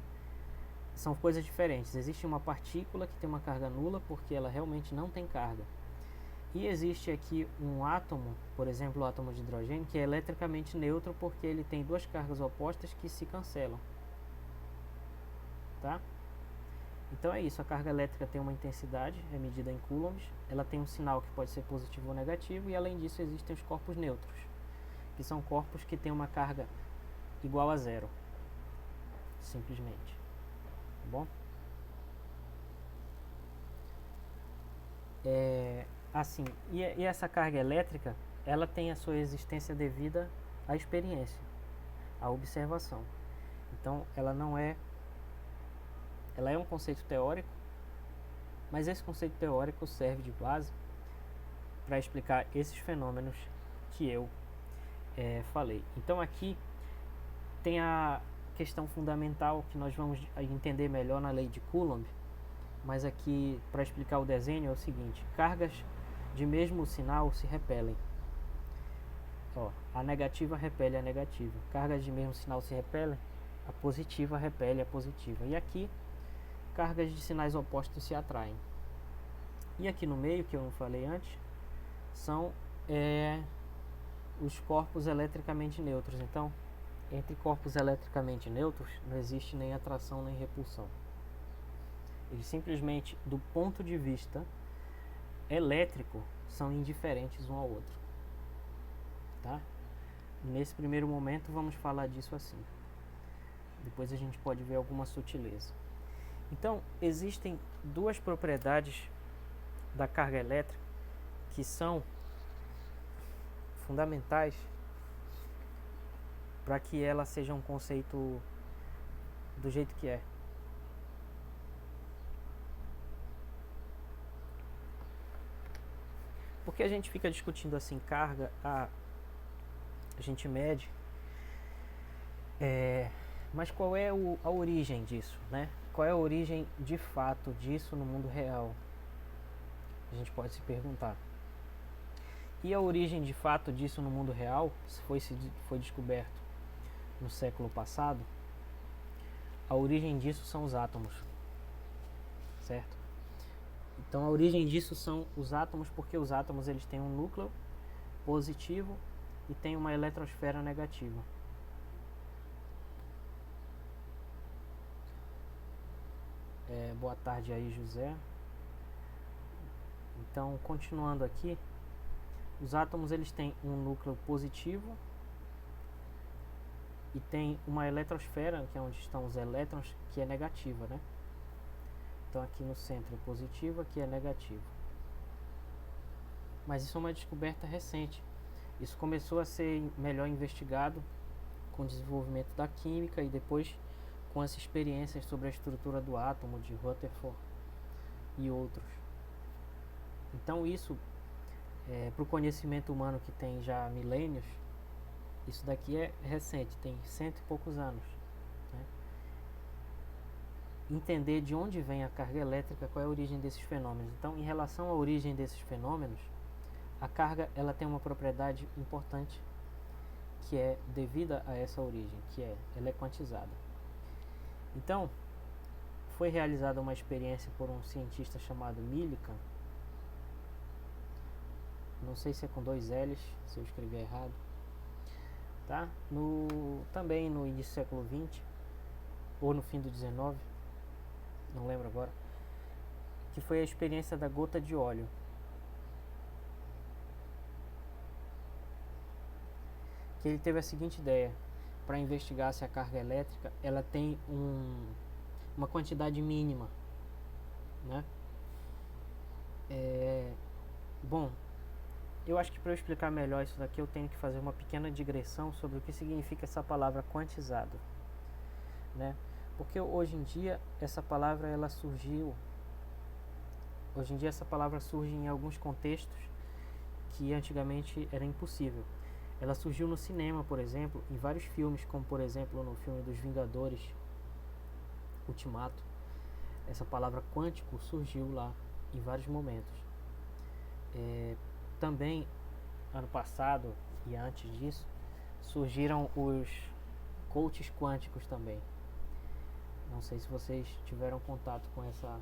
são coisas diferentes. Existe uma partícula que tem uma carga nula porque ela realmente não tem carga. E existe aqui um átomo, por exemplo o átomo de hidrogênio, que é eletricamente neutro porque ele tem duas cargas opostas que se cancelam. Tá? Então é isso, a carga elétrica tem uma intensidade, é medida em coulombs, ela tem um sinal que pode ser positivo ou negativo, e além disso existem os corpos neutros, que são corpos que têm uma carga igual a zero, simplesmente. Tá bom? Assim, e essa carga elétrica, ela tem a sua existência devida à experiência, à observação. Então ela é um conceito teórico, mas esse conceito teórico serve de base para explicar esses fenômenos que eu falei. Então aqui tem a questão fundamental que nós vamos entender melhor na lei de Coulomb, mas aqui para explicar o desenho é o seguinte: cargas de mesmo sinal se repelem. A negativa repele a negativa, cargas de mesmo sinal se repelem, a positiva repele a positiva, e aqui cargas de sinais opostos se atraem. E aqui no meio, que eu não falei antes, são os corpos eletricamente neutros. Então, entre corpos eletricamente neutros não existe nem atração nem repulsão. Eles simplesmente, do ponto de vista elétrico, são indiferentes um ao outro. Tá? Nesse primeiro momento vamos falar disso assim. Depois a gente pode ver alguma sutileza. Então, existem duas propriedades da carga elétrica que são fundamentais para que ela seja um conceito do jeito que é. Porque a gente fica discutindo assim, carga, a gente mede, mas qual é a origem disso, né? Qual é a origem de fato disso no mundo real? A gente pode se perguntar. E a origem de fato disso no mundo real foi descoberto no século passado. A origem disso são os átomos, certo? Então a origem disso são os átomos, porque os átomos eles têm um núcleo positivo e tem uma eletrosfera negativa. Boa tarde aí, José. Então, continuando aqui, os átomos eles têm um núcleo positivo e tem uma eletrosfera, que é onde estão os elétrons, que é negativa, né? Então aqui no centro é positivo, aqui é negativo. Mas isso é uma descoberta recente. Isso começou a ser melhor investigado com o desenvolvimento da química e depois com as experiências sobre a estrutura do átomo de Rutherford e outros. Então isso, para o conhecimento humano que tem já milênios, Isso daqui é recente, tem 100 e poucos anos, né? Entender de onde vem a carga elétrica, qual é a origem desses fenômenos. Então, em relação à origem desses fenômenos, a carga ela tem uma propriedade importante que é devida a essa origem, que é ela é quantizada. Então, foi realizada uma experiência por um cientista chamado Millikan. Não sei se é com 2 L's, se eu escrever errado. Tá? Também no início do século XX, ou no fim do XIX, não lembro agora, que foi a experiência da gota de óleo. Que ele teve a seguinte ideia: para investigar se a carga elétrica ela tem uma quantidade mínima, né? Bom, eu acho que para eu explicar melhor isso daqui eu tenho que fazer uma pequena digressão sobre o que significa essa palavra quantizado, né? Porque hoje em dia essa palavra surge em alguns contextos que antigamente era impossível. Ela surgiu no cinema, por exemplo, em vários filmes, como por exemplo no filme dos Vingadores Ultimato. Essa palavra quântico surgiu lá em vários momentos. Também, ano passado e antes disso, surgiram os coaches quânticos também. Não sei se vocês tiveram contato com essa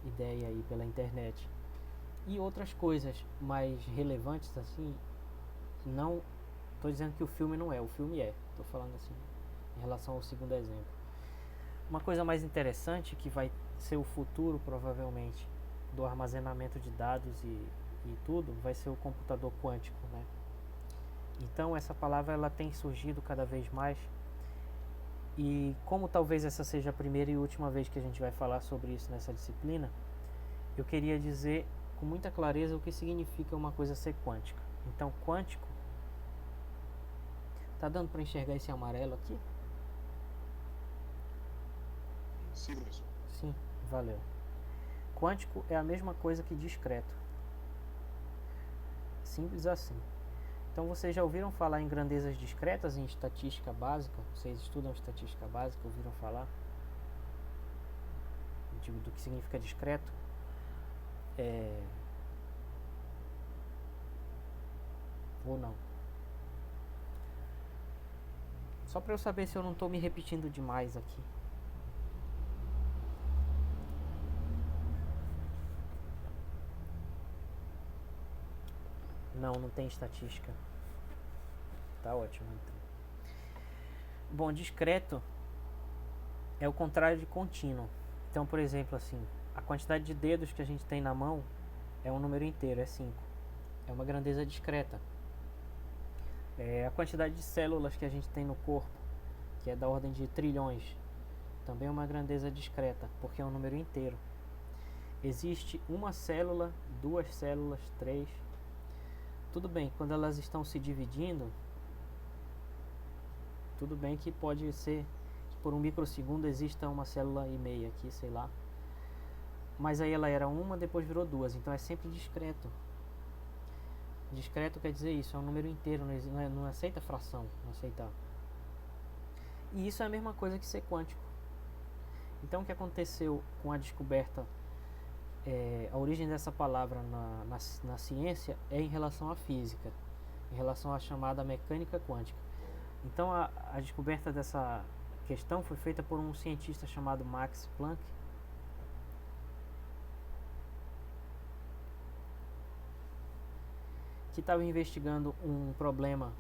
ideia aí pela internet. E outras coisas mais relevantes assim, não estou dizendo que o filme não é, o filme é. Estou falando assim em relação ao segundo exemplo. Uma coisa mais interessante que vai ser o futuro provavelmente do armazenamento de dados e tudo vai ser o computador quântico, né? Então essa palavra ela tem surgido cada vez mais, e como talvez essa seja a primeira e última vez que a gente vai falar sobre isso nessa disciplina, eu queria dizer com muita clareza o que significa uma coisa ser quântica. Então, quântico, tá dando para enxergar esse amarelo aqui? Sim, professor. Sim, valeu. Quântico é a mesma coisa que discreto. Simples assim. Então vocês já ouviram falar em grandezas discretas em estatística básica? Vocês estudam estatística básica, ouviram falar? Do que significa discreto? Ou não? Só para eu saber se eu não estou me repetindo demais aqui. Não tem estatística. Tá ótimo então. Bom, discreto é o contrário de contínuo. Então, por exemplo, assim, a quantidade de dedos que a gente tem na mão é um número inteiro, é 5. É uma grandeza discreta. A quantidade de células que a gente tem no corpo, que é da ordem de trilhões, também é uma grandeza discreta, porque é um número inteiro. Existe uma célula, 2 células, 3. Tudo bem, quando elas estão se dividindo, tudo bem que pode ser que por um microsegundo exista uma célula e meia aqui, sei lá. Mas aí ela era uma, depois virou 2, então é sempre discreto. Discreto quer dizer isso, é um número inteiro, não aceita fração, não aceita. E isso é a mesma coisa que ser quântico. Então o que aconteceu com a descoberta, a origem dessa palavra na ciência é em relação à física, em relação à chamada mecânica quântica. Então a descoberta dessa questão foi feita por um cientista chamado Max Planck, que estava investigando um problema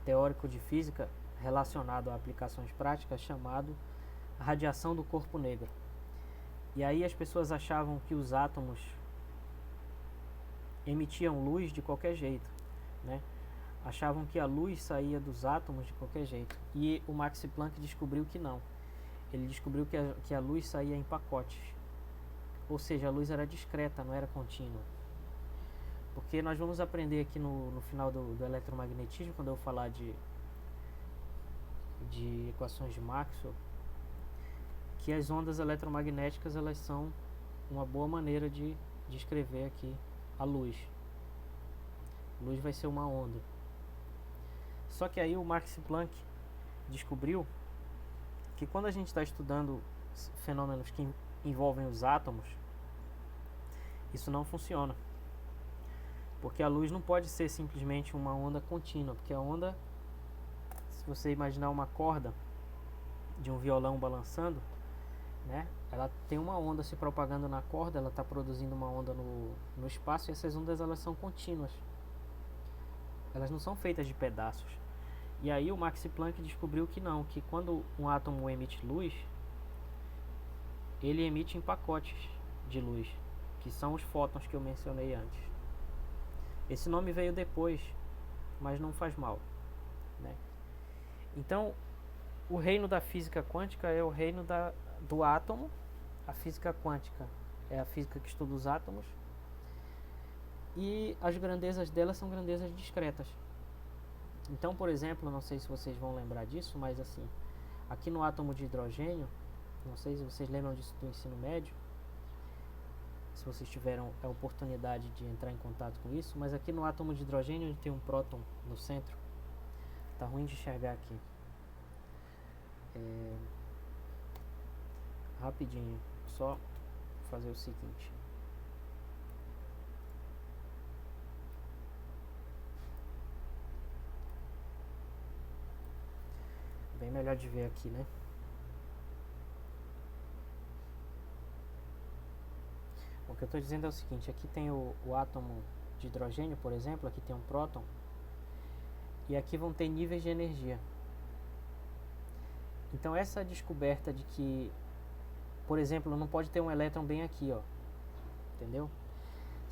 teórico de física relacionado a aplicações práticas chamado radiação do corpo negro. E aí as pessoas achavam que os átomos emitiam luz de qualquer jeito, né? Achavam que a luz saía dos átomos de qualquer jeito. E o Max Planck descobriu que não. Ele descobriu que a luz saía em pacotes. Ou seja, a luz era discreta, não era contínua. Porque nós vamos aprender aqui no final do eletromagnetismo, quando eu falar de equações de Maxwell, que as ondas eletromagnéticas elas são uma boa maneira de descrever aqui a luz. A luz vai ser uma onda. Só que aí o Max Planck descobriu que quando a gente está estudando fenômenos que envolvem os átomos, isso não funciona. Porque a luz não pode ser simplesmente uma onda contínua, porque a onda, se você imaginar uma corda de um violão balançando, né, ela tem uma onda se propagando na corda, ela está produzindo uma onda no espaço, e essas ondas elas são contínuas. Elas não são feitas de pedaços. E aí o Max Planck descobriu que não, que quando um átomo emite luz, ele emite em pacotes de luz, que são os fótons que eu mencionei antes. Esse nome veio depois, mas não faz mal, né? Então, o reino da física quântica é o reino do átomo. A física quântica é a física que estuda os átomos. E as grandezas delas são grandezas discretas. Então, por exemplo, não sei se vocês vão lembrar disso, mas assim, aqui no átomo de hidrogênio, não sei se vocês lembram disso do ensino médio, se vocês tiveram a oportunidade de entrar em contato com isso, mas aqui no átomo de hidrogênio ele tem um próton no centro. Tá ruim de enxergar aqui. Rapidinho, só fazer o seguinte. Bem melhor de ver aqui, né? O que eu estou dizendo é o seguinte: aqui tem o átomo de hidrogênio, por exemplo, aqui tem um próton, e aqui vão ter níveis de energia. Então essa descoberta de que, por exemplo, não pode ter um elétron bem aqui, ó, entendeu?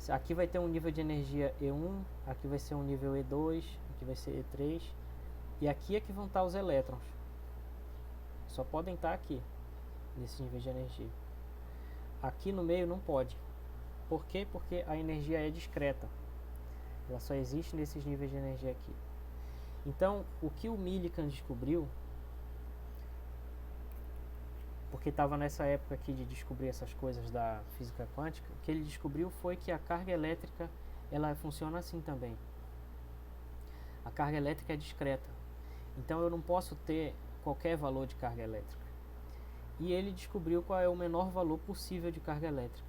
Aqui vai ter um nível de energia E1, aqui vai ser um nível E2, aqui vai ser E3, e aqui é que vão estar os elétrons. Só podem estar aqui, nesse nível de energia. Aqui no meio não pode. Por quê? Porque a energia é discreta. Ela só existe nesses níveis de energia aqui. Então, o que o Millikan descobriu, porque estava nessa época aqui de descobrir essas coisas da física quântica, o que ele descobriu foi que a carga elétrica, ela funciona assim também. A carga elétrica é discreta. Então, eu não posso ter qualquer valor de carga elétrica. E ele descobriu qual é o menor valor possível de carga elétrica.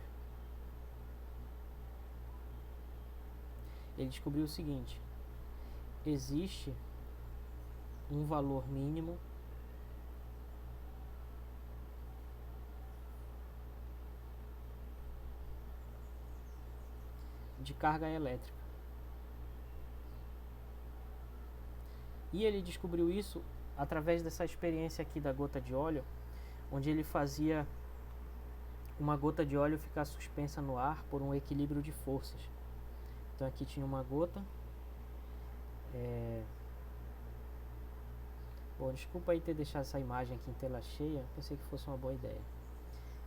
Ele descobriu o seguinte: existe um valor mínimo de carga elétrica. E ele descobriu isso através dessa experiência aqui da gota de óleo, onde ele fazia uma gota de óleo ficar suspensa no ar por um equilíbrio de forças. Então aqui tinha uma gota. Bom, desculpa aí ter deixado essa imagem aqui em tela cheia, pensei que fosse uma boa ideia.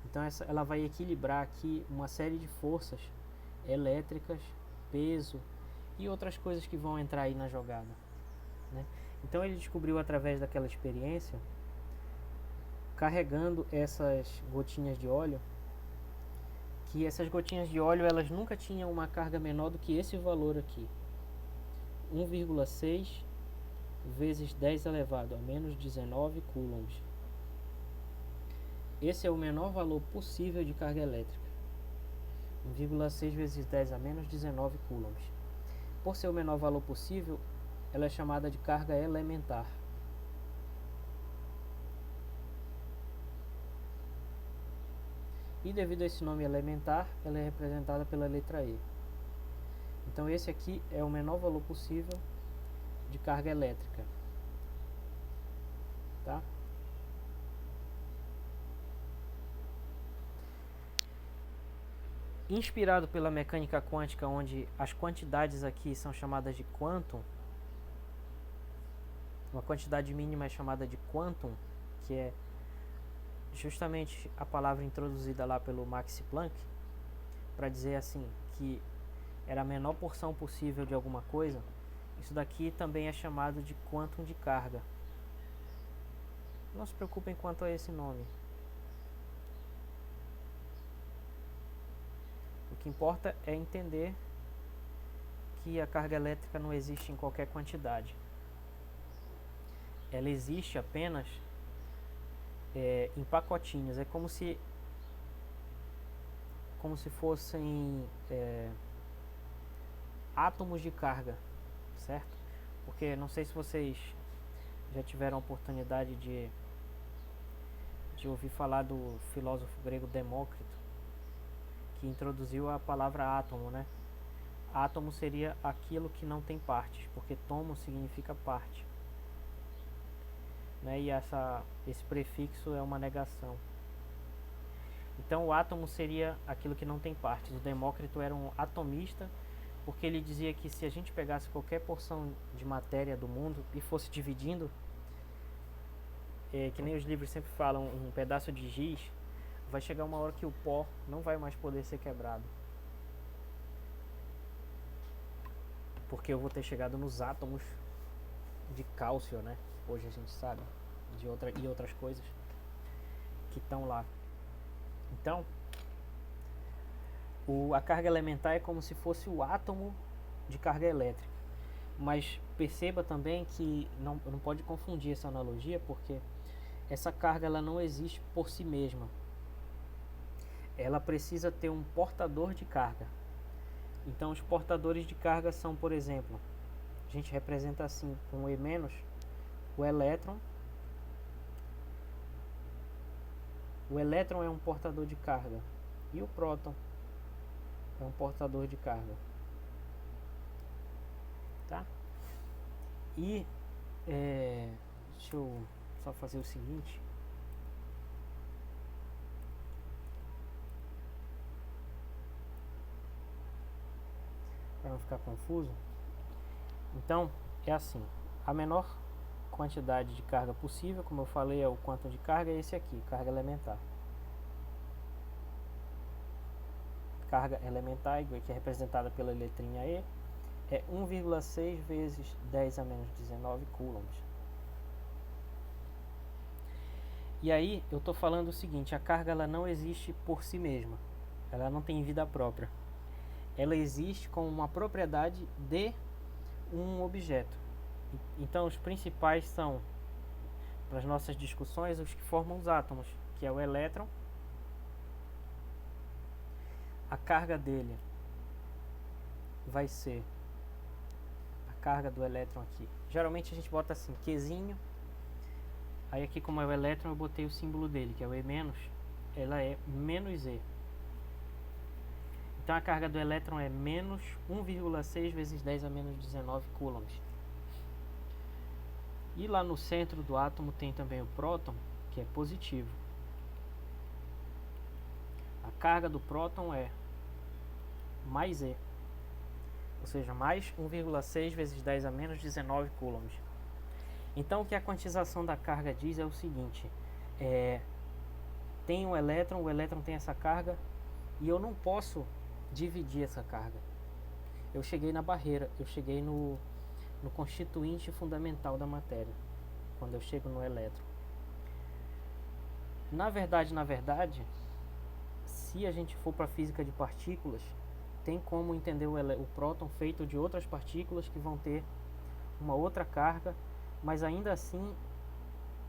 Então ela vai equilibrar aqui uma série de forças elétricas, peso e outras coisas que vão entrar aí na jogada, né? Então ele descobriu através daquela experiência, carregando essas gotinhas de óleo, que essas gotinhas de óleo elas nunca tinham uma carga menor do que esse valor aqui, 1,6 vezes 10 elevado a menos 19 coulombs. Esse é o menor valor possível de carga elétrica, 1,6 vezes 10 a menos 19 coulombs. Por ser o menor valor possível, ela é chamada de carga elementar. E devido a esse nome elementar, ela é representada pela letra E. Então esse aqui é o menor valor possível de carga elétrica, tá? Inspirado pela mecânica quântica, onde as quantidades aqui são chamadas de quantum, uma quantidade mínima é chamada de quantum, que é justamente a palavra introduzida lá pelo Max Planck, para dizer assim, que era a menor porção possível de alguma coisa. Isso daqui também é chamado de quantum de carga. Não se preocupem quanto a esse nome. O que importa é entender que a carga elétrica não existe em qualquer quantidade. ela existe apenas em pacotinhos. É como se fossem átomos de carga, certo? Porque não sei se vocês já tiveram a oportunidade de ouvir falar do filósofo grego Demócrito, que introduziu a palavra átomo, né? Átomo seria aquilo que não tem partes, porque tomo significa parte, né? E esse prefixo é uma negação. Então o átomo seria aquilo que não tem partes. O Demócrito era um atomista, porque ele dizia que se a gente pegasse qualquer porção de matéria do mundo e fosse dividindo, que nem os livros sempre falam, um pedaço de giz, vai chegar uma hora que o pó não vai mais poder ser quebrado, porque eu vou ter chegado nos átomos de cálcio, né? Hoje a gente sabe e outras coisas que estão lá. Então a carga elementar é como se fosse o átomo de carga elétrica. Mas perceba também que não pode confundir essa analogia, porque essa carga ela não existe por si mesma. Ela precisa ter um portador de carga. Então os portadores de carga são, por exemplo, a gente representa assim com E-, o elétron. O elétron é um portador de carga e o próton é um portador de carga, tá? E deixa eu só fazer o seguinte. Para não ficar confuso. Então, é assim. A menor quantidade de carga possível, como eu falei, é o quantum de carga, é esse aqui, carga elementar. Carga elementar, que é representada pela letrinha E, é 1,6 vezes 10 a menos 19 coulombs. E aí eu estou falando o seguinte: a carga ela não existe por si mesma, ela não tem vida própria, ela existe como uma propriedade de um objeto. Então os principais são, para as nossas discussões, os que formam os átomos, que é o elétron. A carga dele vai ser a carga do elétron aqui. Geralmente a gente bota assim, Qzinho. Aí aqui, como é o elétron, eu botei o símbolo dele, que é o E-, ela é menos E. Então a carga do elétron é menos 1,6 vezes 10 a menos 19 coulombs. E lá no centro do átomo tem também o próton, que é positivo. A carga do próton é mais E, ou seja, mais 1,6 vezes 10 a menos 19 coulombs. Então o que a quantização da carga diz é o seguinte: tem um elétron, o elétron tem essa carga e eu não posso dividir essa carga. Eu cheguei na barreira, eu cheguei no constituinte fundamental da matéria, quando eu chego no elétron. Na verdade, se a gente for para a física de partículas, tem como entender o próton feito de outras partículas que vão ter uma outra carga, mas ainda assim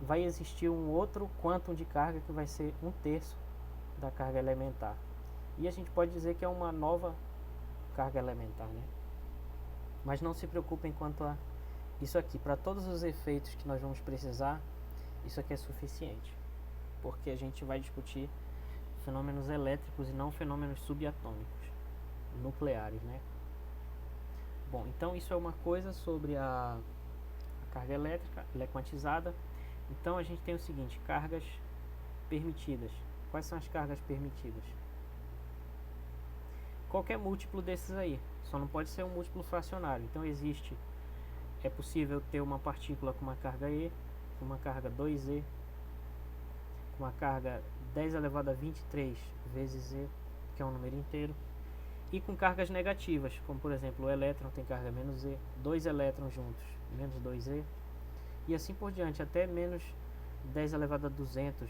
vai existir um outro quantum de carga que vai ser 1/3 da carga elementar. E a gente pode dizer que é uma nova carga elementar, né? Mas não se preocupem quanto a isso aqui. Para todos os efeitos que nós vamos precisar, isso aqui é suficiente, porque a gente vai discutir fenômenos elétricos e não fenômenos subatômicos, nucleares, né? Bom, então isso é uma coisa sobre a carga elétrica, ela é quantizada. Então a gente tem o seguinte: cargas permitidas. Quais são as cargas permitidas? Qualquer múltiplo desses aí, só não pode ser um múltiplo fracionário. Então é possível ter uma partícula com uma carga E, com uma carga 2E, com uma carga 10 elevado a 23 vezes E, que é um número inteiro, e com cargas negativas, como por exemplo o elétron tem carga menos E, dois elétrons juntos, menos 2E, e assim por diante, até menos 10 elevado a 200,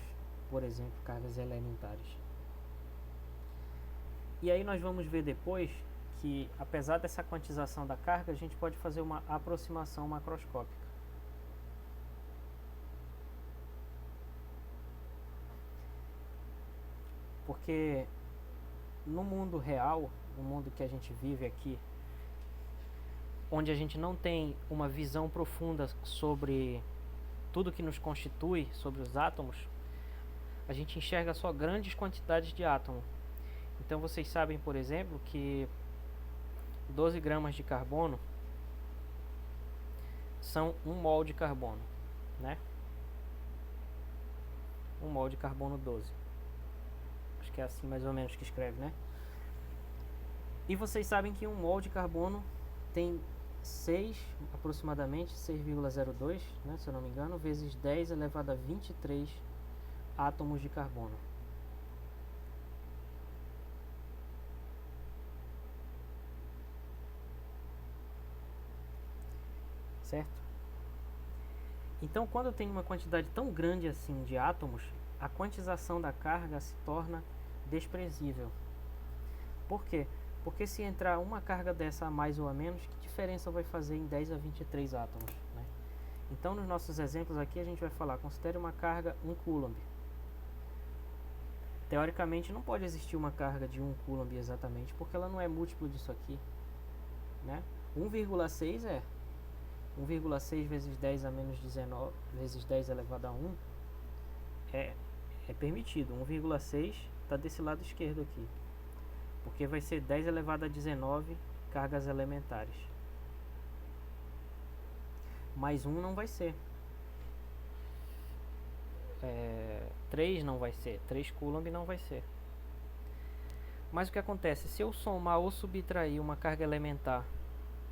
por exemplo, cargas elementares. E aí nós vamos ver depois que, apesar dessa quantização da carga, a gente pode fazer uma aproximação macroscópica. Porque no mundo real, no mundo que a gente vive aqui, onde a gente não tem uma visão profunda sobre tudo que nos constitui, sobre os átomos, a gente enxerga só grandes quantidades de átomo. Então vocês sabem, por exemplo, que 12 gramas de carbono são 1 mol de carbono, né? 1 mol de carbono 12. Acho que é assim mais ou menos que escreve, né? E vocês sabem que 1 mol de carbono tem aproximadamente 6,02, né, se eu não me engano, vezes 10 elevado a 23 átomos de carbono. Certo? Então, quando eu tenho uma quantidade tão grande assim de átomos, a quantização da carga se torna desprezível. Por quê? Porque se entrar uma carga dessa a mais ou a menos, que diferença vai fazer em 10 a 23 átomos, né? Então, nos nossos exemplos aqui, a gente vai falar, considere uma carga 1 coulomb. Teoricamente, não pode existir uma carga de 1 coulomb exatamente, porque ela não é múltiplo disso aqui, né? 1,6 é. 1,6 vezes 10 a menos 19 vezes 10 elevado a 1 é permitido. 1,6 está desse lado esquerdo aqui, porque vai ser 10 elevado a 19 cargas elementares. Mais 1 não vai ser. 3 não vai ser. 3 coulomb não vai ser. Mas o que acontece? Se eu somar ou subtrair uma carga elementar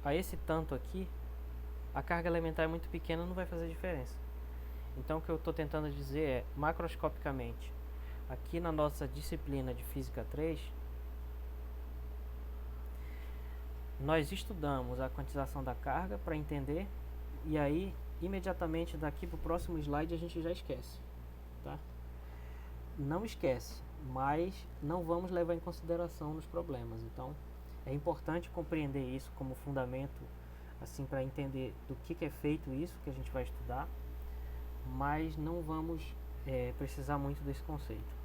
a esse tanto aqui, a carga elementar é muito pequena, não vai fazer diferença. Então o que eu estou tentando dizer é, macroscopicamente, aqui na nossa disciplina de Física 3, nós estudamos a quantização da carga para entender, e aí imediatamente daqui para o próximo slide a gente já esquece, tá? Não esquece, mas não vamos levar em consideração nos problemas. Então é importante compreender isso como fundamento, assim, para entender do que é feito isso que a gente vai estudar, mas não vamos precisar muito desse conceito.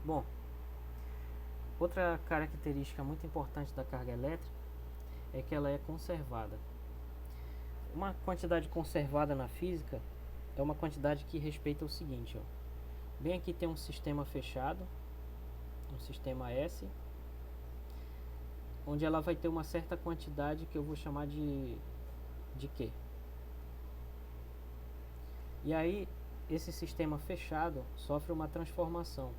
Bom, outra característica muito importante da carga elétrica é que ela é conservada. Uma quantidade conservada na física é uma quantidade que respeita o seguinte, ó. Bem aqui tem um sistema fechado, um sistema S, onde ela vai ter uma certa quantidade que eu vou chamar de Q. E aí, esse sistema fechado sofre uma transformação.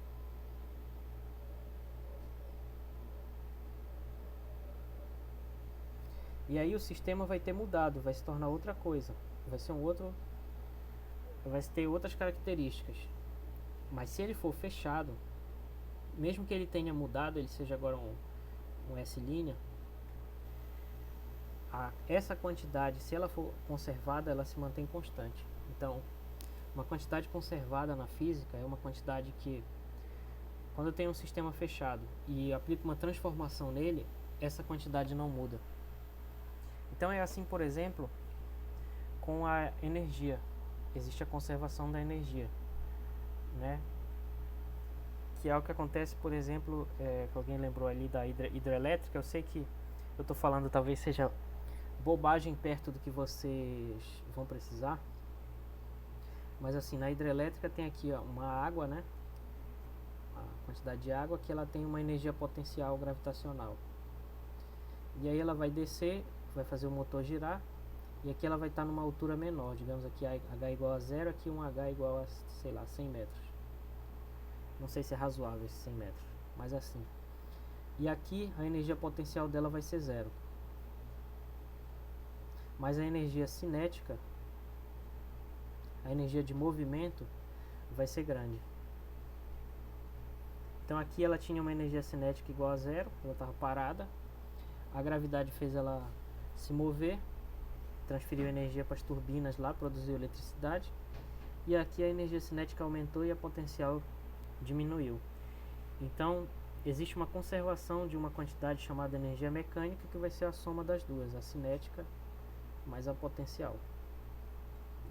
E aí o sistema vai ter mudado, vai se tornar outra coisa. Vai ter outras características. Mas se ele for fechado, mesmo que ele tenha mudado, ele seja agora um S', essa quantidade, se ela for conservada, ela se mantém constante. Então, uma quantidade conservada na física é uma quantidade que, quando eu tenho um sistema fechado e aplico uma transformação nele, essa quantidade não muda. Então é assim, por exemplo, com a energia. Existe a conservação da energia, né? Que é o que acontece, por exemplo, que alguém lembrou ali da hidrelétrica. Eu sei que eu estou falando talvez seja bobagem perto do que vocês vão precisar, mas assim, na hidrelétrica tem aqui, ó, uma água, né? A quantidade de água que ela tem uma energia potencial gravitacional. E aí ela vai descer, vai fazer o motor girar, e aqui ela vai estar numa altura menor, digamos aqui H igual a 0, aqui um H igual a, sei lá, 100 metros. Não sei se é razoável esse 100 metros, mas assim. E aqui a energia potencial dela vai ser 0. Mas a energia cinética, a energia de movimento, vai ser grande. Então aqui ela tinha uma energia cinética igual a 0, ela estava parada. A gravidade fez ela se mover, transferiu energia para as turbinas lá, produziu eletricidade. E aqui a energia cinética aumentou e a potencial diminuiu. Então existe uma conservação de uma quantidade chamada energia mecânica, que vai ser a soma das duas, a cinética mais a potencial.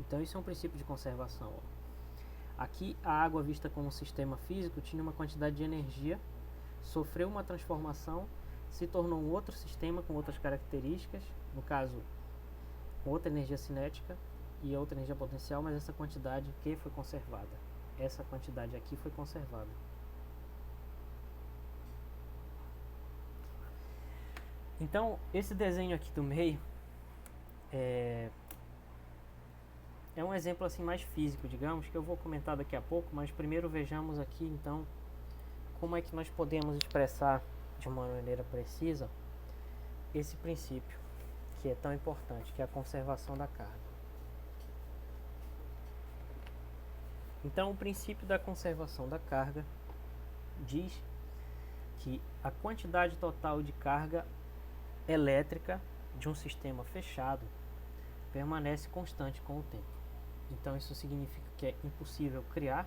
Então isso é um princípio de conservação, ó. Aqui a água vista como um sistema físico tinha uma quantidade de energia, sofreu uma transformação, se tornou um outro sistema com outras características, no caso com outra energia cinética e outra energia potencial, mas essa quantidade que foi conservada. Essa quantidade aqui foi conservada. Então, esse desenho aqui do meio é um exemplo assim mais físico, digamos, que eu vou comentar daqui a pouco, mas primeiro vejamos aqui então como é que nós podemos expressar de uma maneira precisa esse princípio que é tão importante, que é a conservação da carga. Então, o princípio da conservação da carga diz que a quantidade total de carga elétrica de um sistema fechado permanece constante com o tempo. Então, isso significa que é impossível criar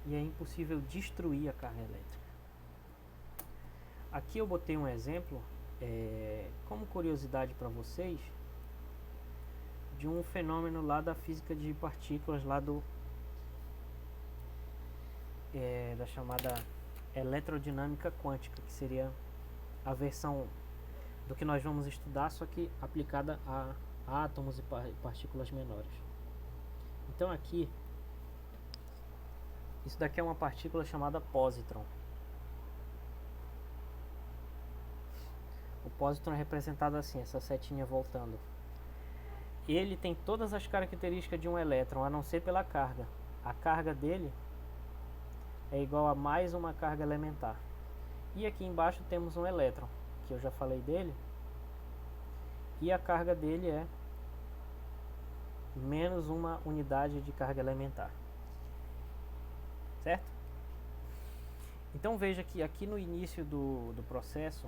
e é impossível destruir a carga elétrica. Aqui eu botei um exemplo, como curiosidade para vocês, de um fenômeno lá da física de partículas, lá da chamada eletrodinâmica quântica, que seria a versão do que nós vamos estudar, só que aplicada a átomos e partículas menores. Então aqui, isso daqui é uma partícula chamada positron. O positron é representado assim, essa setinha voltando. Ele tem todas as características de um elétron, a não ser pela carga. A carga dele é igual a mais uma carga elementar. E aqui embaixo temos um elétron, que eu já falei dele. E a carga dele é menos uma unidade de carga elementar. Certo? Então veja que aqui no início do processo,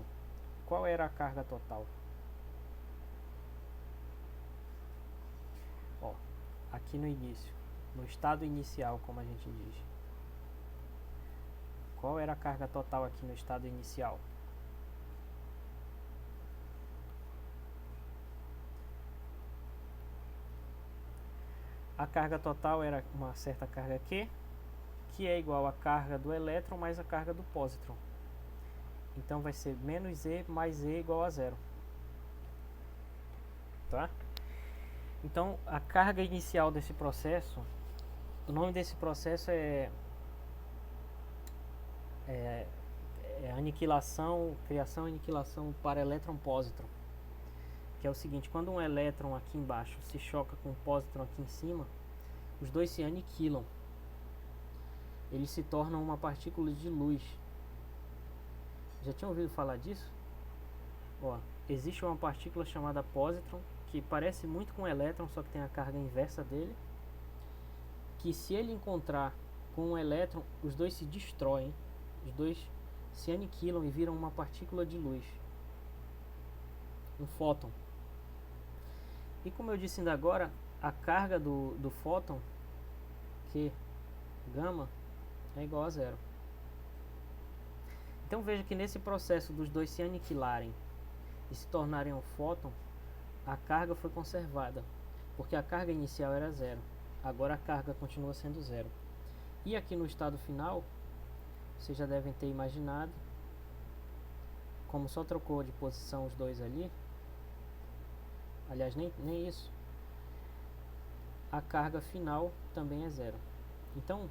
qual era a carga total? Ó, aqui no início, no estado inicial, como a gente diz. Qual era a carga total aqui no estado inicial? A carga total era uma certa carga Q, que é igual à carga do elétron mais a carga do positron. Então vai ser menos E mais E igual a zero. Tá? Então a carga inicial desse processo, o nome desse processo é aniquilação, criação e aniquilação para elétron-positron. Que é o seguinte, quando um elétron aqui embaixo se choca com um positron aqui em cima, os dois se aniquilam. Eles se tornam uma partícula de luz. Já tinham ouvido falar disso? Ó, existe uma partícula chamada positron, que parece muito com um elétron, só que tem a carga inversa dele. Que se ele encontrar com um elétron, os dois se destroem. Os dois se aniquilam e viram uma partícula de luz. Um fóton. E como eu disse ainda agora, a carga do fóton, que gama, é igual a zero. Então veja que nesse processo dos dois se aniquilarem e se tornarem um fóton, a carga foi conservada, porque a carga inicial era zero. Agora a carga continua sendo zero. E aqui no estado final, vocês já devem ter imaginado, como só trocou de posição os dois ali, aliás, nem isso, a carga final também é zero. Então,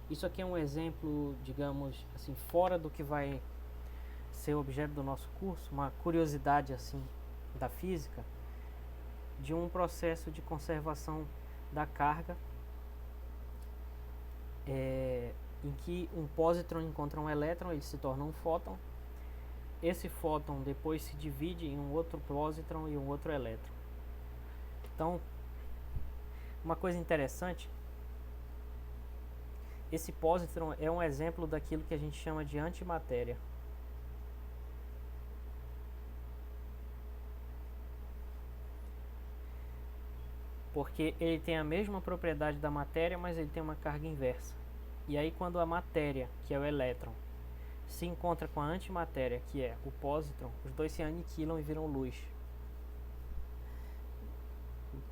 isso aqui é um exemplo, digamos assim, fora do que vai ser objeto do nosso curso, uma curiosidade assim da física, de um processo de conservação da carga, em que um positron encontra um elétron, ele se torna um fóton. Esse fóton depois se divide em um outro positron e um outro elétron. Então, uma coisa interessante, esse positron é um exemplo daquilo que a gente chama de antimatéria. Porque ele tem a mesma propriedade da matéria, mas ele tem uma carga inversa. E aí quando a matéria, que é o elétron, se encontra com a antimatéria, que é o positron, os dois se aniquilam e viram luz.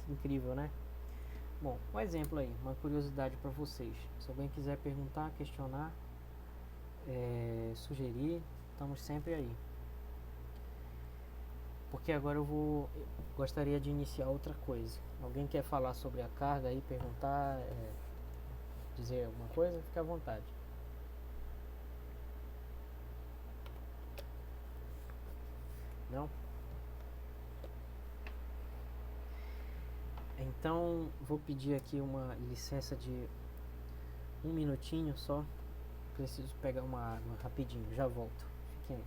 Incrível, né? Bom, um exemplo aí, uma curiosidade para vocês. Se alguém quiser perguntar, questionar, sugerir, estamos sempre aí. Porque agora eu gostaria de iniciar outra coisa. Alguém quer falar sobre a carga aí, perguntar, dizer alguma coisa? Fique à vontade. Não? Então vou pedir aqui uma licença de um minutinho só. Preciso pegar uma água rapidinho, já volto. Fiquem aí.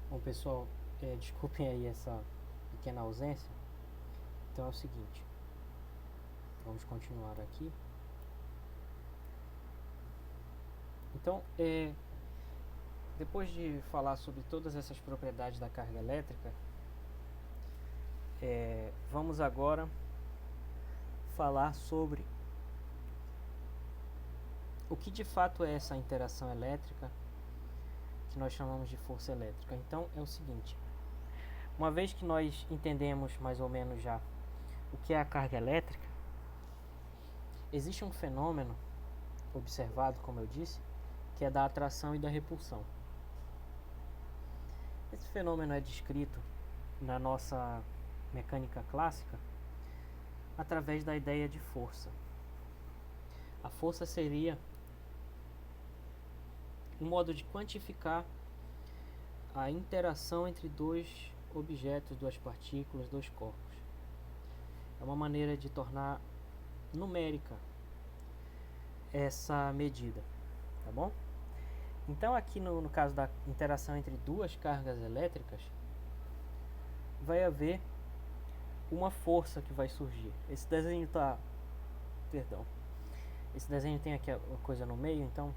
Bom, pessoal, desculpem aí essa pequena ausência. Então é o seguinte, vamos continuar aqui. Então, depois de falar sobre todas essas propriedades da carga elétrica, vamos agora falar sobre o que de fato é essa interação elétrica que nós chamamos de força elétrica. Então é o seguinte, uma vez que nós entendemos mais ou menos já o que é a carga elétrica, existe um fenômeno observado, como eu disse, que é da atração e da repulsão. Esse fenômeno é descrito na nossa mecânica clássica através da ideia de força. A força seria um modo de quantificar a interação entre dois objetos, duas partículas, dois corpos. É uma maneira de tornar numérica essa medida, tá bom? Então aqui no caso da interação entre duas cargas elétricas, vai haver uma força que vai surgir. Esse desenho esse desenho tem aqui a coisa no meio, então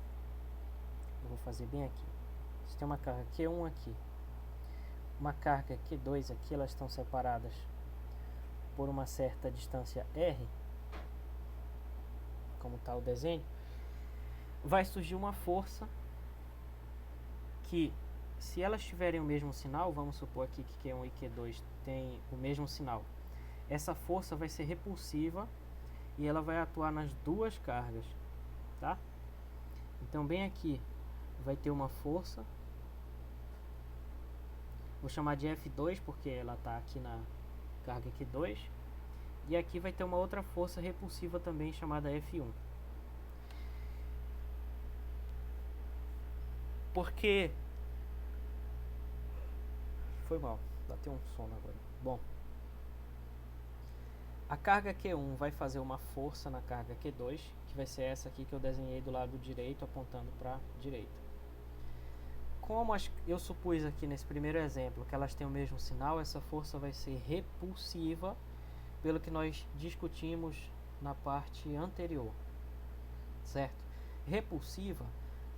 eu vou fazer bem aqui. Se tem uma carga Q1 aqui, uma carga Q2 aqui, elas estão separadas por uma certa distância R, como está o desenho, vai surgir uma força que, se elas tiverem o mesmo sinal, vamos supor aqui que Q1 e Q2 têm o mesmo sinal, essa força vai ser repulsiva e ela vai atuar nas duas cargas, tá? Então bem aqui vai ter uma força, vou chamar de F2 porque ela está aqui na carga Q2, e aqui vai ter uma outra força repulsiva também chamada F1. Porque foi mal, bateu um sono agora. Bom, a carga Q1 vai fazer uma força na carga Q2, que vai ser essa aqui que eu desenhei do lado direito, apontando para a direita. como eu supus aqui nesse primeiro exemplo que elas têm o mesmo sinal, essa força vai ser repulsiva, pelo que nós discutimos na parte anterior, certo? Repulsiva